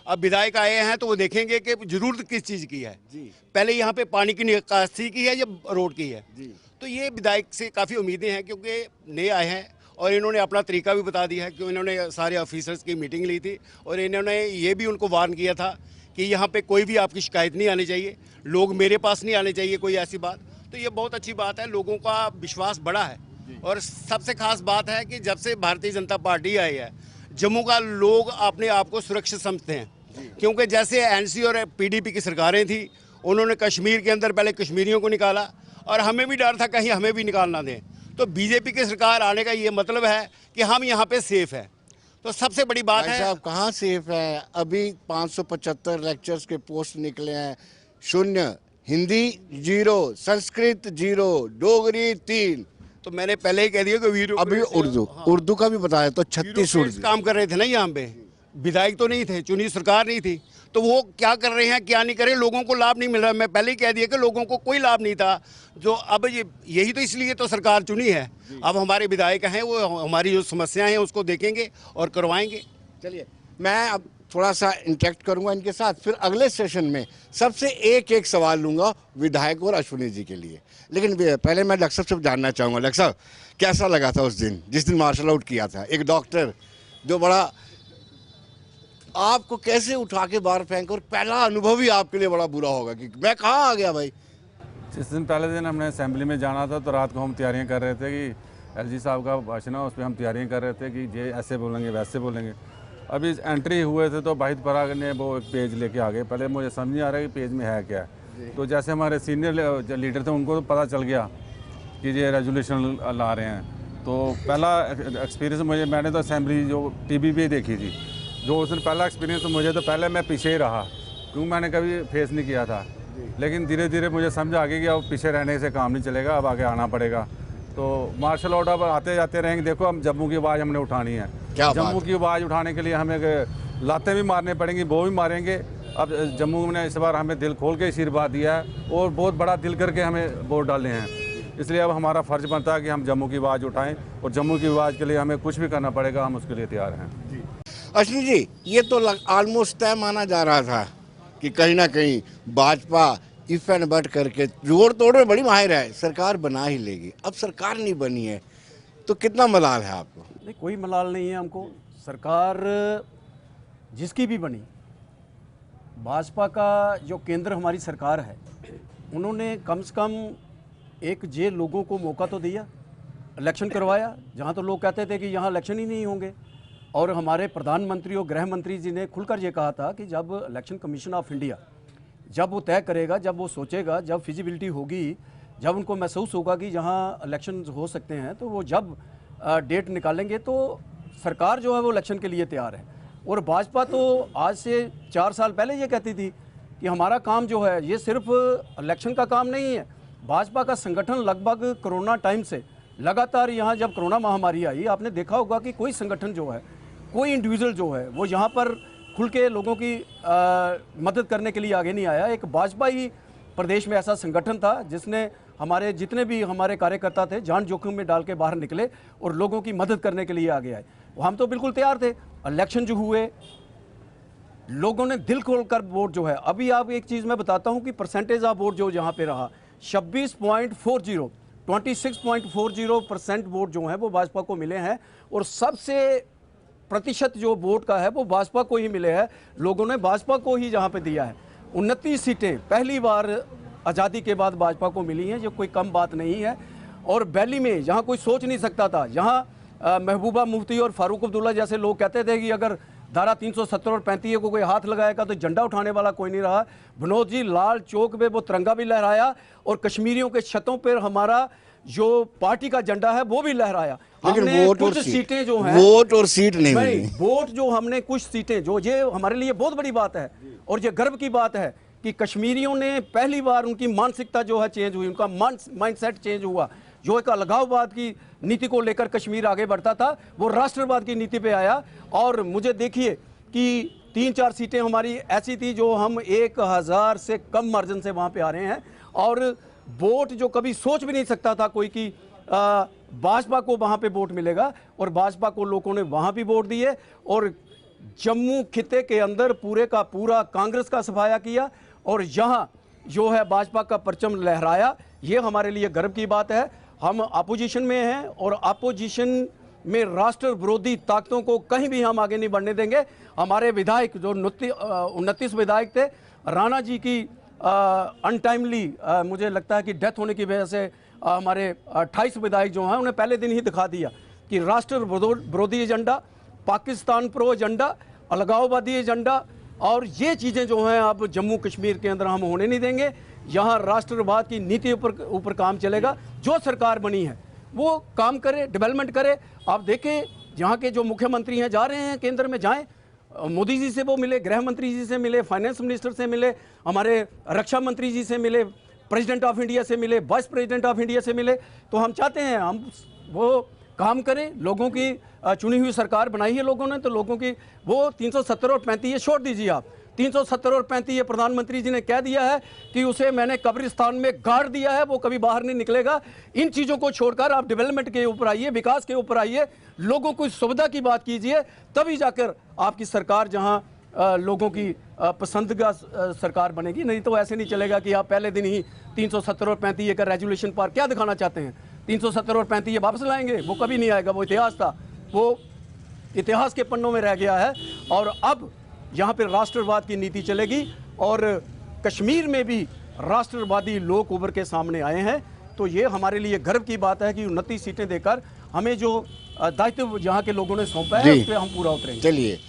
अब विधायक आए हैं तो वो देखेंगे कि जरूरत किस चीज़ की है। पहले यहाँ पे पानी की निकासी की है या रोड की है। तो ये विधायक से काफ़ी उम्मीदें हैं, क्योंकि नए आए हैं और इन्होंने अपना तरीका भी बता दिया है कि इन्होंने सारे ऑफिसर्स की मीटिंग ली थी और इन्होंने ये भी उनको वार्न किया था कि यहाँ पे कोई भी आपकी शिकायत नहीं आनी चाहिए, लोग मेरे पास नहीं आने चाहिए कोई ऐसी बात। तो ये बहुत अच्छी बात है, लोगों का विश्वास बढ़ा है। और सबसे खास बात है कि जब से भारतीय जनता पार्टी आई है, जम्मू का लोग अपने आप को सुरक्षित समझते हैं, क्योंकि जैसे एनसी और पीडीपी की सरकारें थी, उन्होंने कश्मीर के अंदर पहले कश्मीरियों को निकाला और हमें भी डर था कहीं हमें भी निकाल ना दें। तो बीजेपी की सरकार आने का ये मतलब है कि हम यहाँ पे सेफ है। तो सबसे बड़ी बात भाई है। साहब कहाँ सेफ है? अभी 575 लेक्चर्स के पोस्ट निकले हैं, 0 हिंदी 0, संस्कृत 0, डोगरी 3, तो मैंने पहले ही कह दिया कि अभी उर्दू का भी बताया तो 36 उर्दू। काम कर रहे थे ना यहाँ पे, विधायक तो नहीं थे, चुनी सरकार नहीं थी, तो वो क्या कर रहे हैं क्या नहीं कर रहे, लोगों को लाभ नहीं मिल रहा। मैं पहले ही कह दिया कि लोगों को कोई लाभ नहीं था। जो अब यही तो इसलिए तो सरकार चुनी है। अब हमारे विधायक हैं, वो हमारी जो समस्याएं हैं उसको देखेंगे और करवाएंगे। चलिए मैं अब थोड़ा सा इंटरेक्ट करूंगा इनके साथ, फिर अगले सेशन में सबसे एक सवाल लूंगा विधायक और अश्विनी जी के लिए। लेकिन पहले मैं डॉक्टर साहब से जानना चाहूँगा, डॉक्टर साहब कैसा लगा था उस दिन जिस दिन मार्शल आउट किया था? एक डॉक्टर जो बड़ा आपको कैसे उठा के बाहर फेंक, और पहला अनुभव ही आपके लिए बड़ा बुरा होगा कि मैं कहाँ आ गया भाई। जिस दिन पहले दिन हमने असेंबली में जाना था तो रात को हम तैयारियां कर रहे थे कि एलजी साहब का भाषण है, उस पर हम तैयारियां कर रहे थे कि ये ऐसे बोलेंगे वैसे बोलेंगे। अभी एंट्री हुए थे तो वाहिद पराग ने वो एक पेज लेके आ गए। पहले मुझे समझ नहीं आ रहा कि पेज में है क्या है, तो जैसे हमारे सीनियर लीडर थे उनको तो पता चल गया कि ये रेजोल्यूशन ला रहे हैं। तो पहला एक्सपीरियंस मैंने तो असेंबली जो टीवी पे देखी थी, जो उस दिन पहला एक्सपीरियंस मुझे तो पहले मैं पीछे ही रहा क्योंकि मैंने कभी फेस नहीं किया था। लेकिन धीरे धीरे मुझे समझ आ गई कि अब पीछे रहने से काम नहीं चलेगा, अब आगे आना पड़ेगा। तो मार्शल आउट अब आते जाते रहेंगे। देखो हम जम्मू की आवाज़ हमने उठानी है, जम्मू की आवाज़ उठाने के लिए हमें लातें भी मारने पड़ेंगी, वो भी मारेंगे। अब जम्मू ने इस बार हमें दिल खोल के आशीर्वाद दिया है और बहुत बड़ा दिल करके हमें वोट डाले हैं, इसलिए अब हमारा फ़र्ज़ बनता है कि हम जम्मू की आवाज़ उठाएं और जम्मू की आवाज़ के लिए हमें कुछ भी करना पड़ेगा, हम उसके लिए तैयार हैं। अश्विनी जी, ये तो ऑलमोस्ट तय माना जा रहा था कि कहीं ना कहीं भाजपा इफ एंड बट करके जोड़ तोड़ में बड़ी माहिर है, सरकार बना ही लेगी। अब सरकार नहीं बनी है तो कितना मलाल है आपको? नहीं, कोई मलाल नहीं है हमको। सरकार जिसकी भी बनी, भाजपा का जो केंद्र हमारी सरकार है, उन्होंने कम से कम एक जे लोगों को मौका तो दिया, इलेक्शन करवाया। जहाँ तो लोग कहते थे कि यहाँ इलेक्शन ही नहीं होंगे, और हमारे प्रधानमंत्री और गृह मंत्री जी ने खुलकर ये कहा था कि जब इलेक्शन कमीशन ऑफ इंडिया जब वो तय करेगा, जब वो सोचेगा, जब फिजिबिलिटी होगी, जब उनको महसूस होगा कि जहाँ इलेक्शन हो सकते हैं, तो वो जब डेट निकालेंगे तो सरकार जो है वो इलेक्शन के लिए तैयार है। और भाजपा तो आज से 4 साल पहले ये कहती थी कि हमारा काम जो है ये सिर्फ इलेक्शन का काम नहीं है। भाजपा का संगठन लगभग कोरोना टाइम से लगातार, यहाँ जब कोरोना महामारी आई, आपने देखा होगा कि कोई संगठन जो है, कोई इंडिविजुअल जो है वो यहाँ पर खुल के लोगों की मदद करने के लिए आगे नहीं आया। एक भाजपा ही प्रदेश में ऐसा संगठन था जिसने हमारे जितने भी हमारे कार्यकर्ता थे जान जोखिम में डाल के बाहर निकले और लोगों की मदद करने के लिए आगे आए। हम तो बिल्कुल तैयार थे। इलेक्शन जो हुए, लोगों ने दिल खोलकर वोट जो है, अभी आप एक चीज़ मैं बताता हूँ कि परसेंटेज ऑफ वोट जो यहाँ पे रहा 26.40% वोट जो है वो भाजपा को मिले हैं, और सबसे प्रतिशत जो वोट का है वो भाजपा को ही मिले हैं। लोगों ने भाजपा को ही जहाँ पे दिया है। 29 सीटें पहली बार आज़ादी के बाद भाजपा को मिली हैं, जो कोई कम बात नहीं है। और बैली में जहाँ कोई सोच नहीं सकता था, जहाँ महबूबा मुफ्ती और फारूक अब्दुल्ला जैसे लोग कहते थे कि अगर धारा 370 और 35 को कोई हाथ लगाएगा तो झंडा उठाने वाला कोई नहीं रहा। विनोद जी लाल चौक पे वो तिरंगा भी लहराया और कश्मीरियों के छतों पर हमारा जो पार्टी का झंडा है वो भी लहराया। लेकिन हमने वोट और कुछ सीट, सीटें जो हैं, वोट और सीट नहीं मिली। वोट जो हमने कुछ सीटें जो, ये हमारे लिए बहुत बड़ी बात है और ये गर्व की बात है कि कश्मीरियों ने पहली बार उनकी मानसिकता जो है चेंज हुई, उनका माइंडसेट चेंज हुआ। जो एक अलगाववाद की नीति को लेकर कश्मीर आगे बढ़ता था, वो राष्ट्रवाद की नीति पे आया। और मुझे देखिए कि 3-4 सीटें हमारी ऐसी थी जो हम 1000 से कम मार्जिन से वहाँ पे आ रहे हैं। और वोट जो कभी सोच भी नहीं सकता था कोई कि भाजपा को वहाँ पे वोट मिलेगा, और भाजपा को लोगों ने वहाँ भी वोट दिए। और जम्मू खिते के अंदर पूरे का पूरा कांग्रेस का सफाया किया और यहाँ जो है भाजपा का परचम लहराया। ये हमारे लिए गर्व की बात है। हम अपोजिशन में हैं और अपोजिशन में राष्ट्र विरोधी ताकतों को कहीं भी हम आगे नहीं बढ़ने देंगे। हमारे विधायक जो 29 विधायक थे, राणा जी की अनटाइमली मुझे लगता है कि डेथ होने की वजह से हमारे 28 विधायक जो हैं उन्हें पहले दिन ही दिखा दिया कि राष्ट्र विरोधी एजेंडा, पाकिस्तान प्रो एजेंडा, अलगाववादी एजेंडा, और ये चीज़ें जो हैं अब जम्मू कश्मीर के अंदर हम होने नहीं देंगे। यहाँ राष्ट्रवाद की नीति ऊपर काम चलेगा। जो सरकार बनी है वो काम करे, डेवलपमेंट करे। आप देखें यहाँ के जो मुख्यमंत्री हैं जा रहे हैं केंद्र में, जाएं, मोदी जी से वो मिले, गृह मंत्री जी से मिले, फाइनेंस मिनिस्टर से मिले, हमारे रक्षा मंत्री जी से मिले, प्रेसिडेंट ऑफ इंडिया से मिले, वाइस प्रेसिडेंट ऑफ इंडिया से मिले। तो हम चाहते हैं हम वो काम करें, लोगों की चुनी हुई सरकार बनाई है लोगों ने, तो लोगों की वो 370 और 35 ये छोड़ दीजिए आप, 370 और 35 ये प्रधानमंत्री जी ने कह दिया है कि उसे मैंने कब्रिस्तान में गाड़ दिया है, वो कभी बाहर नहीं निकलेगा। इन चीज़ों को छोड़कर आप डेवलपमेंट के ऊपर आइए, विकास के ऊपर आइए, लोगों को सुविधा की बात कीजिए, तभी जाकर आपकी सरकार जहां लोगों की पसंद का सरकार बनेगी। नहीं तो ऐसे नहीं चलेगा कि आप पहले दिन ही 370 और 35 का रेजुलेशन पार क्या दिखाना चाहते हैं, 370 और 35 वापस लाएंगे, वो कभी नहीं आएगा। वो इतिहास था, वो इतिहास के पन्नों में रह गया है। और अब यहाँ पे राष्ट्रवाद की नीति चलेगी और कश्मीर में भी राष्ट्रवादी लोग उभर के सामने आए हैं। तो ये हमारे लिए गर्व की बात है कि 29 सीटें देकर हमें जो दायित्व यहाँ के लोगों ने सौंपा है उस पर हम पूरा उतरेंगे। चलिए,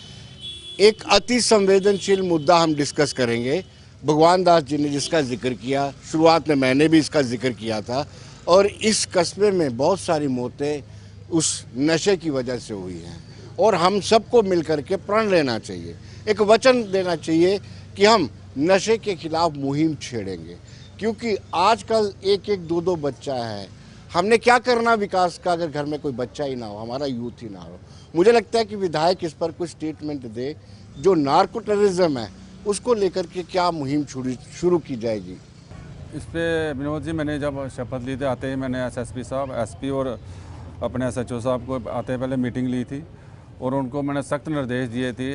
एक अति संवेदनशील मुद्दा हम डिस्कस करेंगे। भगवान दास जी ने जिसका जिक्र किया, शुरुआत में मैंने भी इसका जिक्र किया था, और इस कस्बे में बहुत सारी मौतें उस नशे की वजह से हुई हैं, और हम सबको मिलकर के प्रण लेना चाहिए, एक वचन देना चाहिए कि हम नशे के खिलाफ मुहिम छेड़ेंगे। क्योंकि आजकल एक एक दो दो बच्चा है, हमने क्या करना विकास का अगर घर में कोई बच्चा ही ना हो, हमारा यूथ ही ना हो। मुझे लगता है कि विधायक इस पर कुछ स्टेटमेंट दे, जो नार्को टेररिज्म है उसको लेकर के क्या मुहिम शुरू की जाएगी। इस पे विनोद जी, मैंने जब शपथ ली थी आते ही मैंने एसएसपी साहब, एसपी और अपने एसएचओ साहब को आते पहले मीटिंग ली थी, और उनको मैंने सख्त निर्देश दिए थे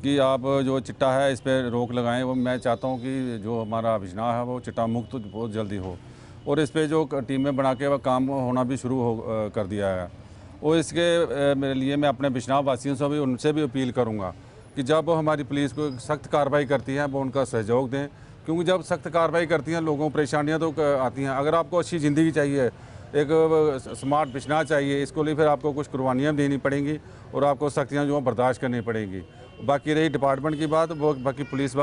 कि आप जो चिट्टा है इस पर रोक लगाएं। वो मैं चाहता हूं कि जो हमारा बिजनौर है वो चिट्टा मुक्त बहुत जल्दी हो, और इस पर जो टीमें बना के वह काम होना भी शुरू कर दिया है। और इसके मेरे लिए मैं अपने बिजनौर वासियों से भी, उनसे भी अपील करूँगा कि जब हमारी पुलिस को सख्त कार्रवाई करती है वो उनका सहयोग दें, क्योंकि जब सख्त कार्रवाई करती हैं लोगों को परेशानियाँ तो आती हैं। अगर आपको अच्छी ज़िंदगी चाहिए, एक स्मार्ट बिजनौर चाहिए, इसको लिए फिर आपको कुछ कुर्बानियाँ देनी पड़ेंगी और आपको सख्तियाँ जो बर्दाश्त करनी पड़ेंगी। बाकी रही डिपार्टमेंट की बात, वो बाकी पुलिस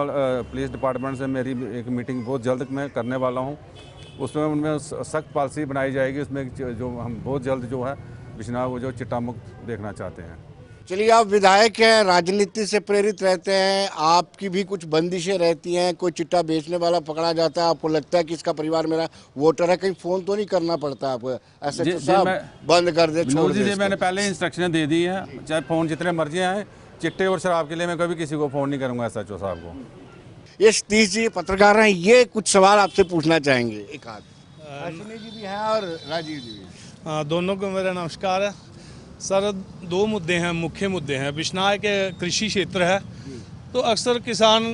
डिपार्टमेंट से मेरी एक मीटिंग बहुत जल्द मैं करने वाला हूँ, उसमें उनमें सख्त पॉलिसी बनाई जाएगी। उसमें जो हम बहुत जल्द जो है बिजनौर वो जो चिट्टा मुक्त देखना चाहते हैं। चलिए, आप विधायक हैं, राजनीति से प्रेरित रहते हैं, आपकी भी कुछ बंदिशें रहती हैं, कोई चिट्टा बेचने वाला पकड़ा जाता है, आपको लगता है कि इसका परिवार मेरा वोटर है, कहीं फ़ोन तो नहीं करना पड़ता आपको, ऐसे तो साहब बंद कर दे, छोड़ दे। मैंने पहले इंस्ट्रक्शन दे दी है, चाहे फ़ोन जितने मर्जी आए, चिट्टे और शराब के लिए मैं कभी किसी को फ़ोन नहीं करूँगा एसएचओ साहब को। ये सतीश जी पत्रकार हैं, ये कुछ सवाल आपसे पूछना चाहेंगे। एक हाथ अश्विनी जी भी हैं और राजीव जी भी। दोनों को मेरा नमस्कार है सर। दो मुद्दे हैं, मुख्य मुद्दे हैं। बिजनौर के कृषि क्षेत्र है, तो अक्सर किसान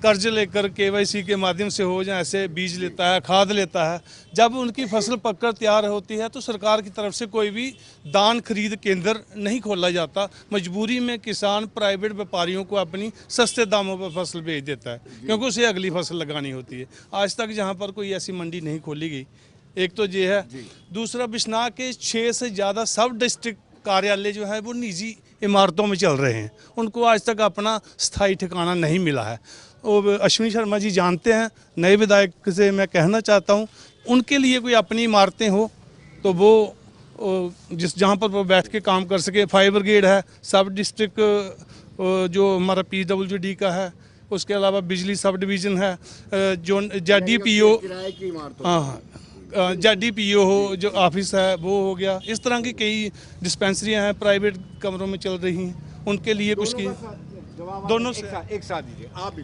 कर्ज लेकर केवाईसी के माध्यम से हो जाए ऐसे बीज लेता है, खाद लेता है। जब उनकी फसल पककर तैयार होती है तो सरकार की तरफ से कोई भी दान खरीद केंद्र नहीं खोला जाता। मजबूरी में किसान प्राइवेट व्यापारियों को अपनी सस्ते दामों पर फसल बेच देता है, क्योंकि उसे अगली फसल लगानी होती है। आज तक जहाँ पर कोई ऐसी मंडी नहीं खोली गई, एक तो ये है। दूसरा, बिजनौर के 6 से ज़्यादा सब डिस्ट्रिक्ट कार्यालय जो है वो निजी इमारतों में चल रहे हैं, उनको आज तक अपना स्थायी ठिकाना नहीं मिला है। और अश्विनी शर्मा जी जानते हैं, नए विधायक से मैं कहना चाहता हूं, उनके लिए कोई अपनी इमारतें हो तो वो जिस जहां पर वो बैठ के काम कर सके। फायर ब्रिगेड है, सब डिस्ट्रिक्ट जो हमारा PWD का है, उसके अलावा बिजली सब डिवीज़न है, जो ZDPO, हाँ ZDPO हो जो ऑफिस है वो हो गया। इस तरह की कई डिस्पेंसरियां हैं प्राइवेट कमरों में चल रही हैं, उनके लिए कुछ की दोनों से एक साथ दीजिए, आप भी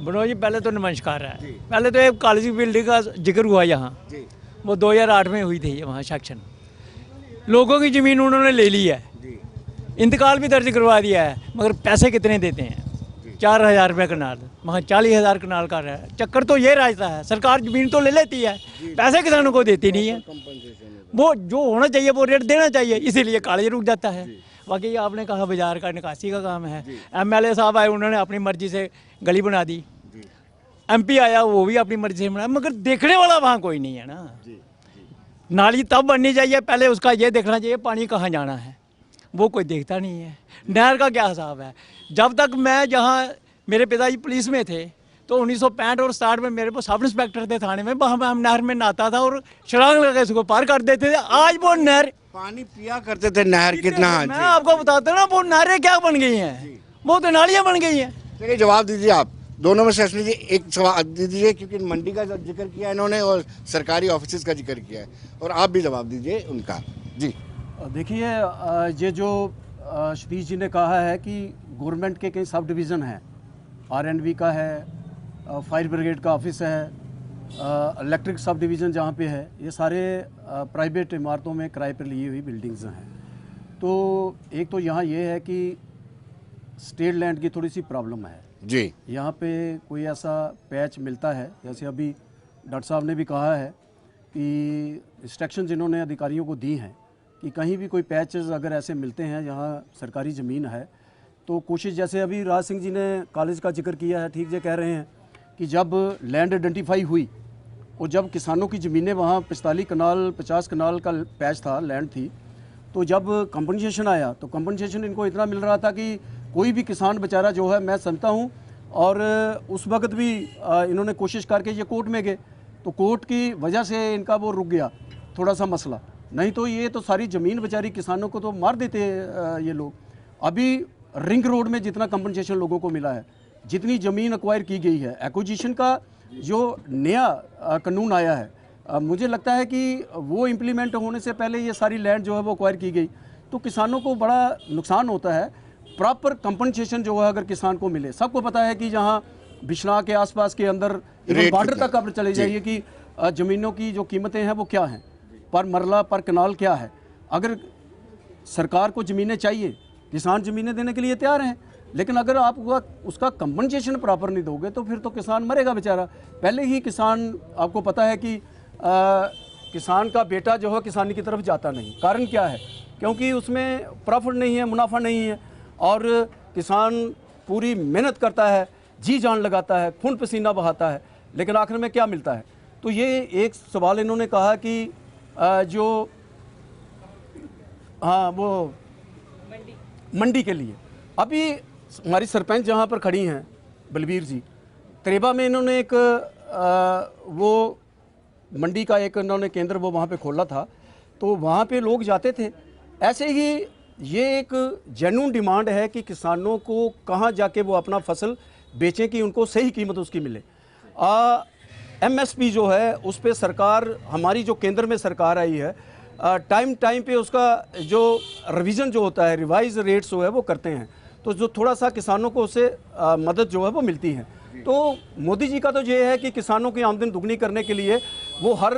मनोज जी पहले तो नमस्कार है। पहले तो एक कॉलेज बिल्डिंग का जिक्र हुआ यहाँ, वो 2008 में हुई थी वहाँ सेक्शन। लोगों की ज़मीन उन्होंने ले ली है, इंतकाल भी दर्ज करवा दिया है, मगर पैसे कितने देते हैं? 4,000 रुपये कनाल, वहाँ 40,000 कनाल का रहा है। चक्कर तो ये रास्ता है, सरकार ज़मीन तो ले लेती है, पैसे किसानों को देती नहीं है। वो जो होना चाहिए वो रेट देना चाहिए, इसीलिए कॉलेज रुक जाता है। बाकी आपने कहा बाजार का निकासी का काम है, MLA साहब आए, उन्होंने अपनी मर्जी से गली बना दी। MP आया, वो भी अपनी मर्जी से बनाया, मगर देखने वाला वहाँ कोई नहीं है ना। नाली तब बननी चाहिए, पहले उसका ये देखना चाहिए पानी कहाँ जाना है, वो कोई देखता नहीं है। नहर का क्या हिसाब है? जब तक मैं जहाँ मेरे पिताजी पुलिस में थे तो 1965 और 60 में मेरे को सब इंस्पेक्टर थे थाने में, वहाँ हम नहर में नहाता था और छलांग लगा इसको पार कर देते थे। आज वो नहर पानी पिया करते थे नहर कितना? मैं आपको बताता हूँ ना, वो नारे क्या बन गई हैं, वो तो नालियाँ बन गई हैं। चलिए जवाब दीजिए आप दोनों में से असली जी एक सवाल दीजिए, क्योंकि मंडी का जिक्र किया इन्होंने और सरकारी ऑफिस का जिक्र किया है, और आप भी जवाब दीजिए उनका। जी देखिए, ये जो सतीश जी ने कहा है कि गवर्नमेंट के कई सब डिवीज़न हैं, आरएनबी का है, फायर ब्रिगेड का ऑफिस है, इलेक्ट्रिक सब डिवीज़न जहाँ पे है, ये सारे प्राइवेट इमारतों में किराए पर ली हुई बिल्डिंग्स हैं। तो एक तो यहाँ ये है कि स्टेट लैंड की थोड़ी सी प्रॉब्लम है जी। यहाँ पे कोई ऐसा पैच मिलता है, जैसे अभी डॉक्टर साहब ने भी कहा है कि इंस्ट्रक्शन जिन्होंने अधिकारियों को दी हैं कि कहीं भी कोई पैचेस अगर ऐसे मिलते हैं जहाँ सरकारी ज़मीन है, तो कोशिश, जैसे अभी राज सिंह जी ने कॉलेज का जिक्र किया है, ठीक से कह रहे हैं कि जब लैंड आइडेंटिफाई हुई और जब किसानों की ज़मीनें वहाँ 45 कनाल 50 कनाल का पैच था, लैंड थी, तो जब कंपनसेशन आया तो कंपनसेशन इनको इतना मिल रहा था कि कोई भी किसान बेचारा जो है, मैं समझता हूँ, और उस वक्त भी इन्होंने कोशिश करके ये कोर्ट में गए, तो कोर्ट की वजह से इनका वो रुक गया थोड़ा सा मसला, नहीं तो ये तो सारी ज़मीन बेचारी किसानों को तो मार देते ये लोग। अभी रिंग रोड में जितना कंपनसेशन लोगों को मिला है, जितनी ज़मीन एक्वायर की गई है, एक्विजिशन का जो नया कानून आया है, मुझे लगता है कि वो इम्प्लीमेंट होने से पहले ये सारी लैंड जो है वो एक्वायर की गई, तो किसानों को बड़ा नुकसान होता है। प्रॉपर कंपनसेशन जो है अगर किसान को मिले, सबको पता है कि जहाँ बिश्नाह के आसपास के अंदर बॉर्डर तक आप चले जाइए कि ज़मीनों की जो कीमतें हैं वो क्या हैं, पर मरला पर कनाल क्या है। अगर सरकार को ज़मीनें चाहिए, किसान ज़मीनें देने के लिए तैयार हैं, लेकिन अगर आप उसका कंपनसेशन प्रॉपर नहीं दोगे तो फिर तो किसान मरेगा बेचारा। पहले ही किसान, आपको पता है कि किसान का बेटा जो है किसानी की तरफ जाता नहीं। कारण क्या है? क्योंकि उसमें प्रॉफिट नहीं है, मुनाफा नहीं है, और किसान पूरी मेहनत करता है, जी जान लगाता है, खून पसीना बहाता है, लेकिन आखिर में क्या मिलता है? तो ये एक सवाल इन्होंने कहा कि जो हाँ वो मंडी के लिए, अभी हमारी सरपंच जहाँ पर खड़ी हैं बलबीर जी, त्रेबा में इन्होंने एक वो मंडी का एक इन्होंने केंद्र वो वहाँ पे खोला था, तो वहाँ पे लोग जाते थे। ऐसे ही ये एक जेन्युइन डिमांड है कि किसानों को कहाँ जाके वो अपना फसल बेचें कि उनको सही कीमत उसकी मिले। एमएसपी जो है उस पर सरकार, हमारी जो केंद्र में सरकार आई है, टाइम पे उसका जो रिवीजन जो होता है, रिवाइज रेट्स जो है वो करते हैं, तो जो थोड़ा सा किसानों को उससे मदद जो है वो मिलती है। तो मोदी जी का तो ये है कि किसानों की आमदनी दुगनी करने के लिए वो हर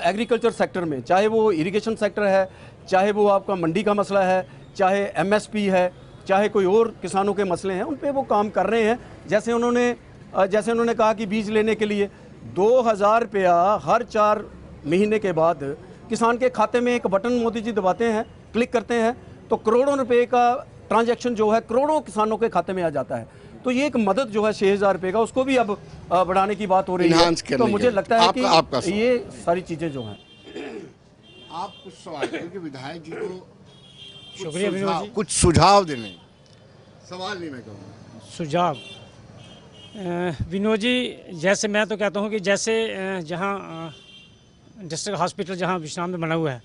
एग्रीकल्चर सेक्टर में, चाहे वो इरिगेशन सेक्टर है, चाहे वो आपका मंडी का मसला है, चाहे एमएसपी है, चाहे कोई और किसानों के मसले हैं, उन पे वो काम कर रहे हैं। जैसे उन्होंने कहा कि बीज लेने के लिए 2000 रुपया हर 4 महीने के बाद किसान के खाते में एक बटन मोदी जी दबाते हैं, क्लिक करते हैं, तो करोड़ों रुपए का ट्रांजैक्शन जो है करोड़ों किसानों के खाते में आ जाता है। तो ये एक मदद जो है 6000 रुपये का, उसको भी अब बढ़ाने की बात हो रही है। तो मुझे लगता है कि ये सारी चीज़ें जो हैं। आप कुछ सवाल, क्योंकि विधायक जी को शुक्रिया विनोद जी। कुछ सुझाव देने, सवाल नहीं मैं कहूँगा, सुझाव। विनोद जी, जैसे मैं तो कहता हूँ कि जैसे जहाँ डिस्ट्रिक्ट हॉस्पिटल जहाँ विश्राम में बना हुआ है,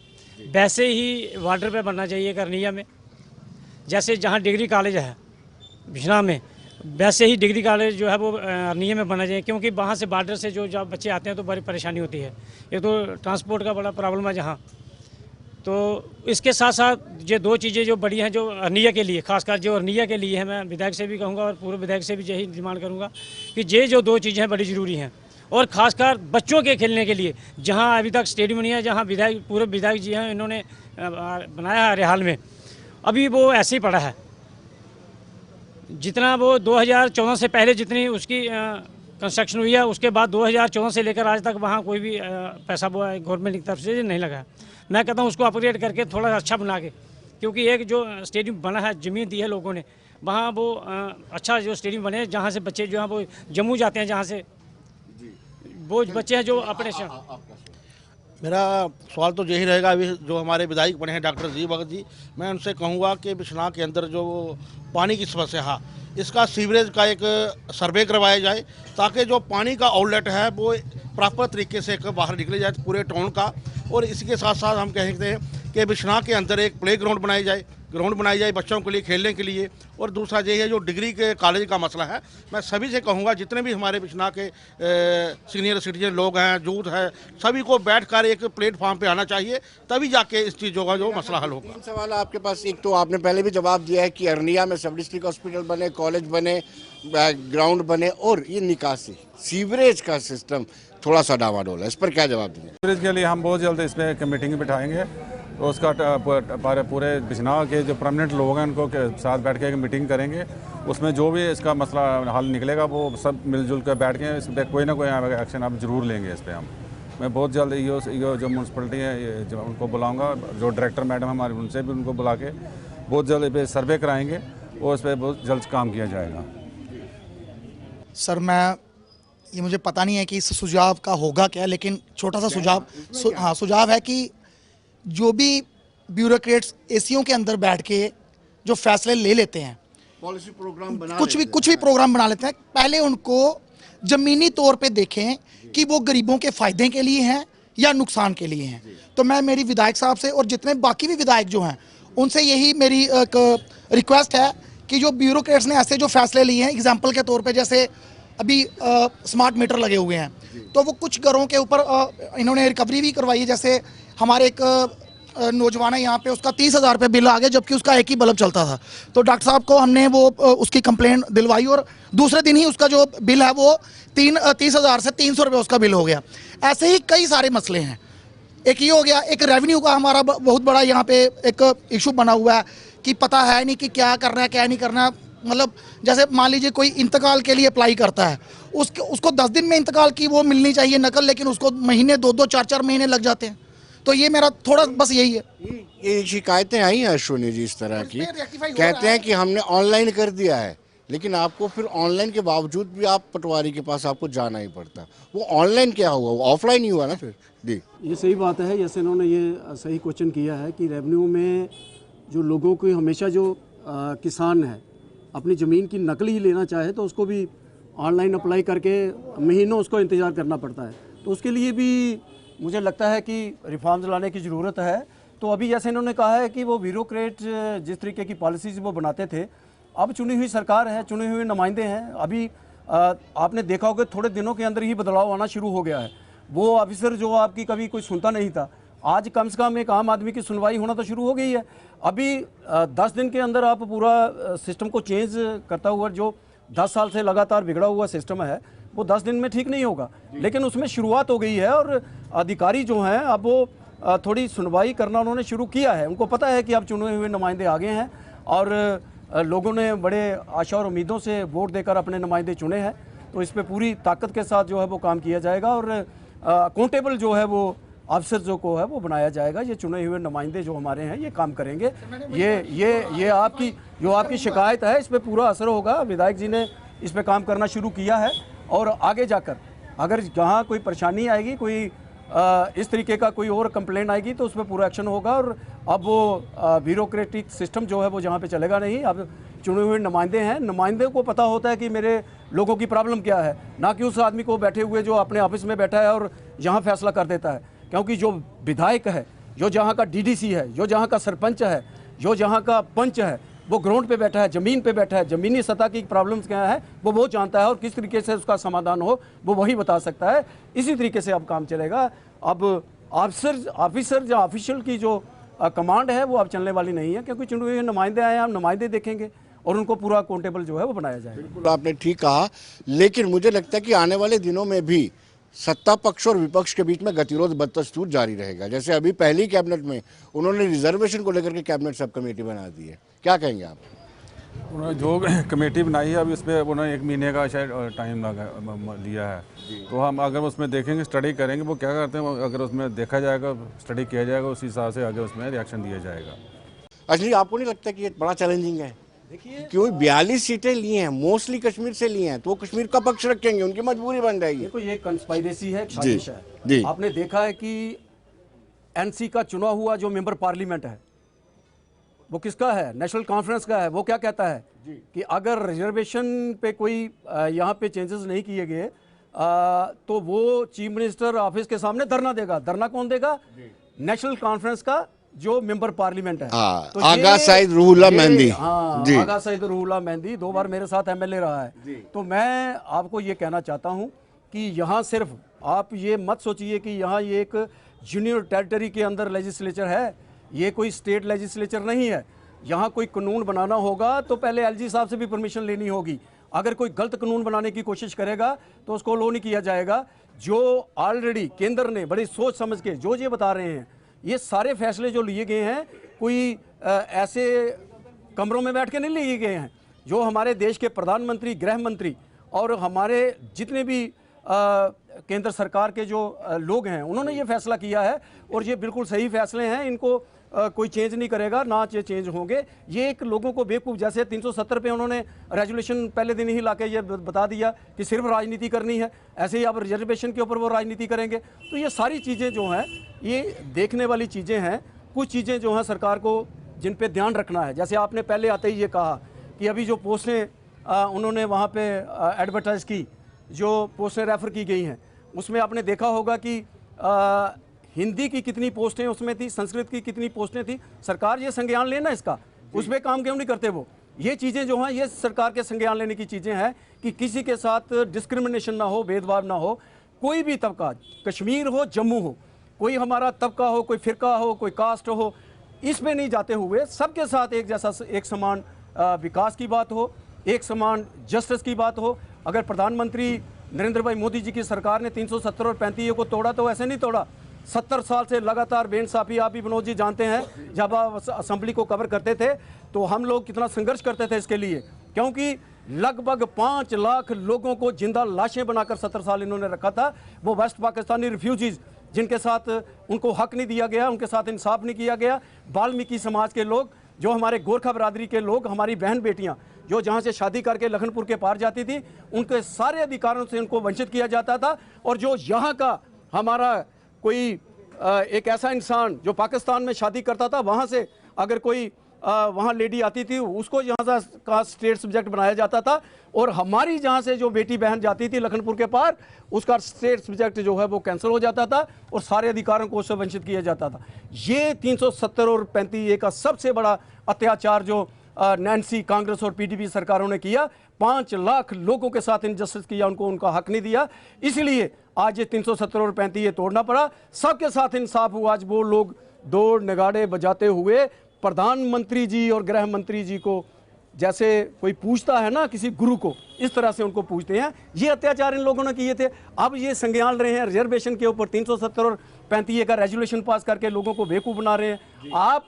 वैसे ही वाटर पे बनना चाहिए करनिया में। जैसे जहाँ डिग्री कॉलेज है विश्राम में, वैसे ही डिग्री कॉलेज जो है वो अर्निया में बनना चाहिए, क्योंकि वहाँ से बॉर्डर से जो जब बच्चे आते हैं तो बड़ी परेशानी होती है। एक तो ट्रांसपोर्ट का बड़ा प्रॉब्लम है जहाँ, तो इसके साथ साथ ये 2 चीज़ें जो बड़ी हैं जो अर्निया के लिए, खासकर जो अर्निया के लिए है, मैं विधायक से भी कहूँगा और पूर्व विधायक से भी यही डिमांड करूँगा कि ये जो 2 चीज़ें हैं बड़ी ज़रूरी हैं, और ख़ासकर बच्चों के खेलने के लिए, जहाँ अभी तक स्टेडियम नहीं है, जहाँ विधायक पूर्व विधायक जी हैं इन्होंने बनाया है रेहाल में, अभी वो ऐसे ही पड़ा है। जितना वो 2014 से पहले जितनी उसकी कंस्ट्रक्शन हुई है, उसके बाद 2014 से लेकर आज तक वहाँ कोई भी पैसा वो गवर्नमेंट की तरफ से नहीं लगा। मैं कहता हूँ उसको अपग्रेड करके थोड़ा अच्छा बना के, क्योंकि एक जो स्टेडियम बना है, ज़मीन दी है लोगों ने, वहाँ वो अच्छा जो स्टेडियम बने, जहाँ से बच्चे जो हैं वो जम्मू जाते हैं, जहाँ से वो बच्चे हैं जो अपने से। मेरा सवाल तो यही रहेगा, अभी जो हमारे विधायक बने हैं डॉक्टर जी भगत जी, मैं उनसे कहूँगा कि बिश्नाह के अंदर जो पानी की समस्या है, इसका सीवरेज का एक सर्वे करवाया जाए, ताकि जो पानी का आउटलेट है वो प्रॉपर तरीके से बाहर निकले जाए पूरे टाउन का। और इसी के साथ साथ हम कहते हैं कि बिश्नाह के अंदर एक प्ले ग्राउंड बनाई जाए बच्चों के लिए खेलने के लिए। और दूसरा ये है जो डिग्री के कॉलेज का मसला है, मैं सभी से कहूँगा जितने भी हमारे बिश्नाह के सीनियर सिटीजन लोग हैं, यूथ है, सभी को बैठकर एक प्लेटफॉर्म पे आना चाहिए, तभी जाके इस चीज़ों का जो मसला हल होगा। 3 सवाल आपके पास। एक तो आपने पहले भी जवाब दिया है कि अरनिया में सब डिस्ट्रिक्ट हॉस्पिटल बने, कॉलेज बने, ग्राउंड बने, और ये निकासी सीवरेज का सिस्टम थोड़ा सा डावाडोल है, इस पर क्या जवाब देंगे? सीवरेज के लिए हम बहुत जल्द इस पर मीटिंग बिठाएंगे, तो उसका पूरे बिजनौर के जो परमानेंट लोग हैं उनको साथ बैठ के एक मीटिंग करेंगे, उसमें जो भी इसका मसला हल निकलेगा वो सब मिलजुल कर बैठ के इस पर कोई ना कोई एक्शन आप जरूर लेंगे इस पर हम। मैं बहुत जल्द यो जो म्यूनसिपलिटी है जो उनको बुलाऊंगा, जो डायरेक्टर मैडम हमारे उनसे भी उनको बुला के बहुत जल्द इस पर सर्वे कराएंगे और इस पर बहुत जल्द काम किया जाएगा। सर ये मुझे पता नहीं है कि इस सुझाव का होगा क्या, लेकिन छोटा सा सुझाव हाँ सुझाव है कि जो भी ब्यूरोक्रेट्स एसीओ के अंदर बैठ के जो फैसले ले लेते हैं, पॉलिसी प्रोग्राम बना कुछ भी प्रोग्राम बना लेते हैं, पहले उनको ज़मीनी तौर पे देखें कि वो गरीबों के फ़ायदे के लिए हैं या नुकसान के लिए हैं। तो मैं मेरी विधायक साहब से और जितने बाकी भी विधायक जो हैं उनसे यही मेरी एक रिक्वेस्ट है कि जो ब्यूरोक्रेट्स ने ऐसे जो फैसले लिए हैं, एग्जाम्पल के तौर पर जैसे अभी स्मार्ट मीटर लगे हुए हैं, तो वो कुछ घरों के ऊपर इन्होंने रिकवरी भी करवाई है। जैसे हमारे एक नौजवान है यहाँ पे, उसका 30,000 रुपये बिल आ गया जबकि उसका एक ही बल्ब चलता था। तो डॉक्टर साहब को हमने वो उसकी कंप्लेंट दिलवाई और दूसरे दिन ही उसका जो बिल है वो 30,000 से 300 रुपये उसका बिल हो गया। ऐसे ही कई सारे मसले हैं। एक ये हो गया, एक रेवेन्यू का हमारा बहुत बड़ा यहाँ पे एक इशू बना हुआ है कि पता है नहीं कि क्या करना है क्या नहीं करना है। मतलब जैसे मान लीजिए कोई इंतकाल के लिए अप्लाई करता है, उसको 10 दिन में इंतकाल की वो मिलनी चाहिए नकल, लेकिन उसको महीने 2-2 4-4 महीने लग जाते हैं। तो ये मेरा थोड़ा बस यही है। ये शिकायतें आई हैं अश्विनी जी इस तरह की, कहते हैं कि हमने ऑनलाइन कर दिया है, लेकिन आपको फिर ऑनलाइन के बावजूद भी आप पटवारी के पास आपको जाना ही पड़ता। वो ऑनलाइन क्या हुआ, वो ऑफलाइन ही हुआ ना फिर। जी ये सही बात है, जैसे इन्होंने ये सही क्वेश्चन किया है कि रेवेन्यू में जो लोगों को हमेशा जो किसान है अपनी ज़मीन की नकल ही लेना चाहे तो उसको भी ऑनलाइन अप्लाई करके महीनों उसको इंतज़ार करना पड़ता है। तो उसके लिए भी मुझे लगता है कि रिफॉर्म्स लाने की ज़रूरत है। तो अभी जैसे इन्होंने कहा है कि वो ब्यूरोक्रेट जिस तरीके की पॉलिसीज़ वो बनाते थे, अब चुनी हुई सरकार है, चुने हुए नुमाइंदे हैं। अभी आपने देखा होगा थोड़े दिनों के अंदर ही बदलाव आना शुरू हो गया है। वो ऑफिसर जो आपकी कभी कोई सुनता नहीं था, आज कम से कम एक आम आदमी की सुनवाई होना तो शुरू हो गई है। अभी 10 दिन के अंदर आप पूरा सिस्टम को चेंज करता हुआ, जो 10 साल से लगातार बिगड़ा हुआ सिस्टम है वो 10 दिन में ठीक नहीं होगा, लेकिन उसमें शुरुआत हो गई है और अधिकारी जो हैं अब वो थोड़ी सुनवाई करना उन्होंने शुरू किया है। उनको पता है कि अब चुने हुए नुमाइंदे आ गए हैं और लोगों ने बड़े आशा और उम्मीदों से वोट देकर अपने नुमाइंदे चुने हैं। तो इस पर पूरी ताकत के साथ जो है वो काम किया जाएगा और अकाउंटेबल जो है वो अफसर जो को है वो बनाया जाएगा। ये चुने हुए नुमाइंदे जो हमारे हैं ये काम करेंगे। ये आपकी जो आपकी शिकायत है इस पर पूरा असर होगा। विधायक जी ने इस पर काम करना शुरू किया है और आगे जाकर अगर जहाँ कोई परेशानी आएगी, कोई इस तरीके का कोई और कंप्लेंट आएगी तो उस पर पूरा एक्शन होगा। और अब वो ब्यूरोक्रेटिक सिस्टम जो है वो जहाँ पे चलेगा नहीं। अब चुने हुए नुमाइंदे हैं, नुमाइंदे को पता होता है कि मेरे लोगों की प्रॉब्लम क्या है, ना कि उस आदमी को बैठे हुए जो अपने ऑफिस में बैठा है और यहाँ फैसला कर देता है। क्योंकि जो विधायक है, जो जहाँ का डीडीसी है, जो जहाँ का सरपंच है, जो जहाँ का पंच है, वो ग्राउंड पे बैठा है, ज़मीन पे बैठा है, ज़मीनी सतह की प्रॉब्लम्स क्या है वो जानता है और किस तरीके से उसका समाधान हो वो वही बता सकता है। इसी तरीके से अब काम चलेगा। अब ऑफिसर या ऑफिशियल की जो कमांड है वो अब चलने वाली नहीं है, क्योंकि चुने हुए नुमाइंदे आए हैं, हम नुमाइंदे देखेंगे और उनको पूरा अकाउंटेबल जो है वो बनाया जाएगा। बिल्कुल आपने ठीक कहा, लेकिन मुझे लगता है कि आने वाले दिनों में भी सत्ता पक्ष और विपक्ष के बीच में गतिरोध बदस्तूर जारी रहेगा। जैसे अभी पहली कैबिनेट में उन्होंने रिजर्वेशन को लेकर के कैबिनेट सब कमेटी बना दी है, क्या कहेंगे आप? उन्होंने जो कमेटी बनाई है अभी उस पर उन्होंने 1 महीने का शायद टाइम लिया है। तो हम अगर उसमें देखेंगे, स्टडी करेंगे वो क्या करते हैं, अगर उसमें देखा जाएगा, स्टडी किया जाएगा, उस हिसाब से आगे उसमें रिएक्शन दिया जाएगा। अजली आपको नहीं लगता कि ये बड़ा चैलेंजिंग है? क्यों 42 सीटें ली हैं, मोस्टली कश्मीर से ली हैं, तो वो कश्मीर का पक्ष रखेंगे, उनकी मजबूरी बन जाएगी। देखो ये कंस्पायरेसी है, साजिश है। आपने देखा है कि एनसी का चुना हुआ जो मेंबर पार्लियामेंट है वो किसका है? नेशनल कॉन्फ्रेंस का है। वो क्या कहता है कि अगर रिजर्वेशन पे कोई यहाँ पे चेंजेस नहीं किए गए तो वो चीफ मिनिस्टर ऑफिस के सामने धरना देगा। धरना कौन देगा? नेशनल कॉन्फ्रेंस का जो मेंबर पार्लियामेंट है। हाँ, तो आगा सईद रूहुल्लाह मेहंदी। हाँ, जी। आगा सईद रूहुल्लाह मेहंदी 2 बार मेरे साथ एमएलए रहा है। तो मैं आपको ये कहना चाहता हूँ कि यहाँ सिर्फ आप ये मत सोचिए कि यहाँ ये एक यूनियन टेरिटरी के अंदर लेजिस्लेचर है, ये कोई स्टेट लेजिस्लेचर नहीं है। यहाँ कोई कानून बनाना होगा तो पहले एलजी साहब से भी परमिशन लेनी होगी। अगर कोई गलत कानून बनाने की कोशिश करेगा तो उसको लो नहीं किया जाएगा। जो ऑलरेडी केंद्र ने बड़ी सोच समझ के जो ये बता रहे हैं, ये सारे फैसले जो लिए गए हैं कोई ऐसे कमरों में बैठ के नहीं लिए गए हैं। जो हमारे देश के प्रधानमंत्री, गृह मंत्री और हमारे जितने भी केंद्र सरकार के जो लोग हैं, उन्होंने ये फैसला किया है और ये बिल्कुल सही फैसले हैं। इनको कोई चेंज नहीं करेगा, ना ये चेंज होंगे। ये एक लोगों को बेवकूफ़, जैसे 370 पे उन्होंने रेजोल्यूशन पहले दिन ही लाके ये बता दिया कि सिर्फ राजनीति करनी है, ऐसे ही अब रिजर्वेशन के ऊपर वो राजनीति करेंगे। तो ये सारी चीज़ें जो हैं ये देखने वाली चीज़ें हैं। कुछ चीज़ें जो हैं सरकार को जिन पे ध्यान रखना है, जैसे आपने पहले आते ही ये कहा कि अभी जो पोस्टें उन्होंने वहाँ पे एडवर्टाइज़ की, जो पोस्टें रेफ़र की गई हैं, उसमें आपने देखा होगा कि हिंदी की कितनी पोस्टें उसमें थी, संस्कृत की कितनी पोस्टें थी। सरकार ये संज्ञान लेना इसका, उस पर काम क्यों नहीं करते वो? ये चीज़ें जो हैं ये सरकार के संज्ञान लेने की चीज़ें हैं कि किसी के साथ डिस्क्रिमिनेशन ना हो, भेदभाव ना हो। कोई भी तबका, कश्मीर हो, जम्मू हो, कोई हमारा तबका हो, कोई फ़िरका हो, कोई कास्ट हो, इसमें नहीं जाते हुए सबके साथ एक जैसा, एक समान विकास की बात हो, एक समान जस्टिस की बात हो। अगर प्रधानमंत्री नरेंद्र भाई मोदी जी की सरकार ने 370 और 35 को तोड़ा तो ऐसे नहीं तोड़ा। 70 साल से लगातार बेइंसाफी, आप भी विनोद जी जानते हैं, जब आप असेंबली को कवर करते थे तो हम लोग कितना संघर्ष करते थे इसके लिए, क्योंकि लगभग 5 लाख लोगों को जिंदा लाशें बनाकर 70 साल इन्होंने रखा था। वो वेस्ट पाकिस्तानी रिफ्यूजीज़ जिनके साथ उनको हक नहीं दिया गया, उनके साथ इंसाफ नहीं किया गया। वाल्मीकि समाज के लोग, जो हमारे गोरखा बरादरी के लोग, हमारी बहन बेटियां जो जहां से शादी करके लखनपुर के पार जाती थी, उनके सारे अधिकारों से उनको वंचित किया जाता था। और जो यहाँ का हमारा कोई एक ऐसा इंसान जो पाकिस्तान में शादी करता था, वहाँ से अगर कोई वहाँ लेडी आती थी, उसको यहाँ का स्टेट सब्जेक्ट बनाया जाता था। और हमारी जहाँ से जो बेटी बहन जाती थी लखनपुर के पार, उसका स्टेट सब्जेक्ट जो है वो कैंसिल हो जाता था और सारे अधिकारों को उससे वंचित किया जाता था। ये 370 और 35 का सबसे बड़ा अत्याचार जो नैन्सी, कांग्रेस और पीडीपी सरकारों ने किया। 5 लाख लोगों के साथ इनजस्टिस किया, उनको उनका हक नहीं दिया। इसलिए आज ये 370 और 35 तोड़ना पड़ा। सबके साथ इंसाफ हुआ। आज वो लोग दौड़ नगाड़े बजाते हुए प्रधानमंत्री जी और गृह मंत्री जी को जैसे कोई पूछता है ना किसी गुरु को, इस तरह से उनको पूछते हैं। ये अत्याचार इन लोगों ने किए थे। अब ये संज्ञान रहे हैं रिजर्वेशन के ऊपर 370 और 35 का रेजोल्यूशन पास करके लोगों को बेवकूफ़ बना रहे हैं। आप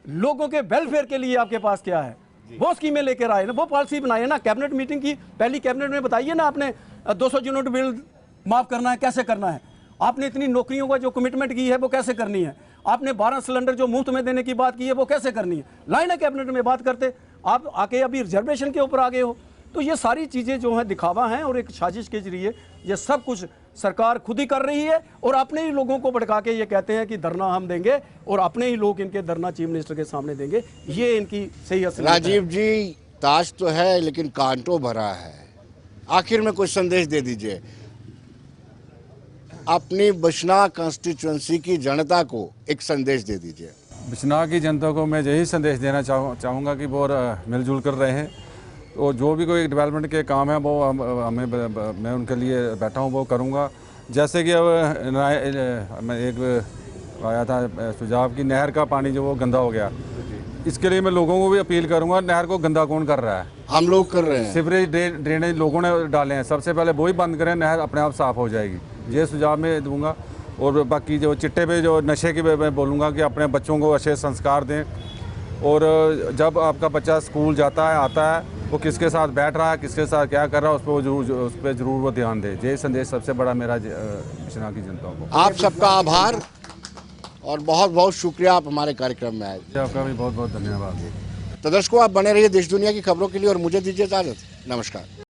लोगों के वेलफेयर के लिए आपके पास क्या है, वो स्कीमें लेकर आए ना, वो पॉलिसी बनाए ना। कैबिनेट मीटिंग की पहली कैबिनेट में बताइए ना, आपने 200 यूनिट बिल माफ़ करना है, कैसे करना है? आपने इतनी नौकरियों का जो कमिटमेंट की है वो कैसे करनी है? आपने 12 सिलेंडर जो मुफ्त में देने की बात की है वो कैसे करनी है? लाइन है कैबिनेट में बात करते, आप आके अभी रिजर्वेशन के ऊपर आ गए हो। तो ये सारी चीज़ें जो हैं दिखावा हैं और एक साजिश के जरिए ये सब कुछ सरकार खुद ही कर रही है। और अपने ही लोगों को भड़का के ये कहते हैं कि धरना हम देंगे और अपने ही लोग इनके धरना चीफ मिनिस्टर के सामने देंगे। ये इनकी सही असलियत है। राजीव जी, ताज तो है लेकिन कांटों भरा है। आखिर में कुछ संदेश दे दीजिए अपनी बशना कंस्टिट्यूंसी की जनता को, एक संदेश दे दीजिए। बिजनौर की जनता को मैं यही संदेश देना चाहूँगा कि वो मिलजुल कर रहे हैं। तो जो भी कोई डेवलपमेंट के काम है वो मैं उनके लिए बैठा हूँ, वो करूँगा। जैसे कि अब मैं एक आया था सुझाव की नहर का पानी जो वो गंदा हो गया, इसके लिए मैं लोगों को भी अपील करूँगा, नहर को गंदा कौन कर रहा है? हम लोग कर रहे हैं। सीवरेज ड्रेनेज लोगों ने डाले हैं, सबसे पहले वो ही बंद करें, नहर अपने आप साफ़ हो जाएगी। ये सुझाव मैं दूंगा। और बाकी जो चिट्टे पे जो नशे की मैं बोलूँगा कि अपने बच्चों को अच्छे संस्कार दें। और जब आपका बच्चा स्कूल जाता है, आता है, वो किसके साथ बैठ रहा है, किसके साथ क्या कर रहा है, उस पर जरूर वो ध्यान दे। ये संदेश सबसे बड़ा मेरा बिजनौर की जनता को। आप सबका आभार और बहुत बहुत शुक्रिया, आप हमारे कार्यक्रम में आए। आपका भी बहुत बहुत धन्यवाद। तो दर्शकों, आप बने रहिए देश दुनिया की खबरों के लिए और मुझे दीजिए इजाजत। नमस्कार।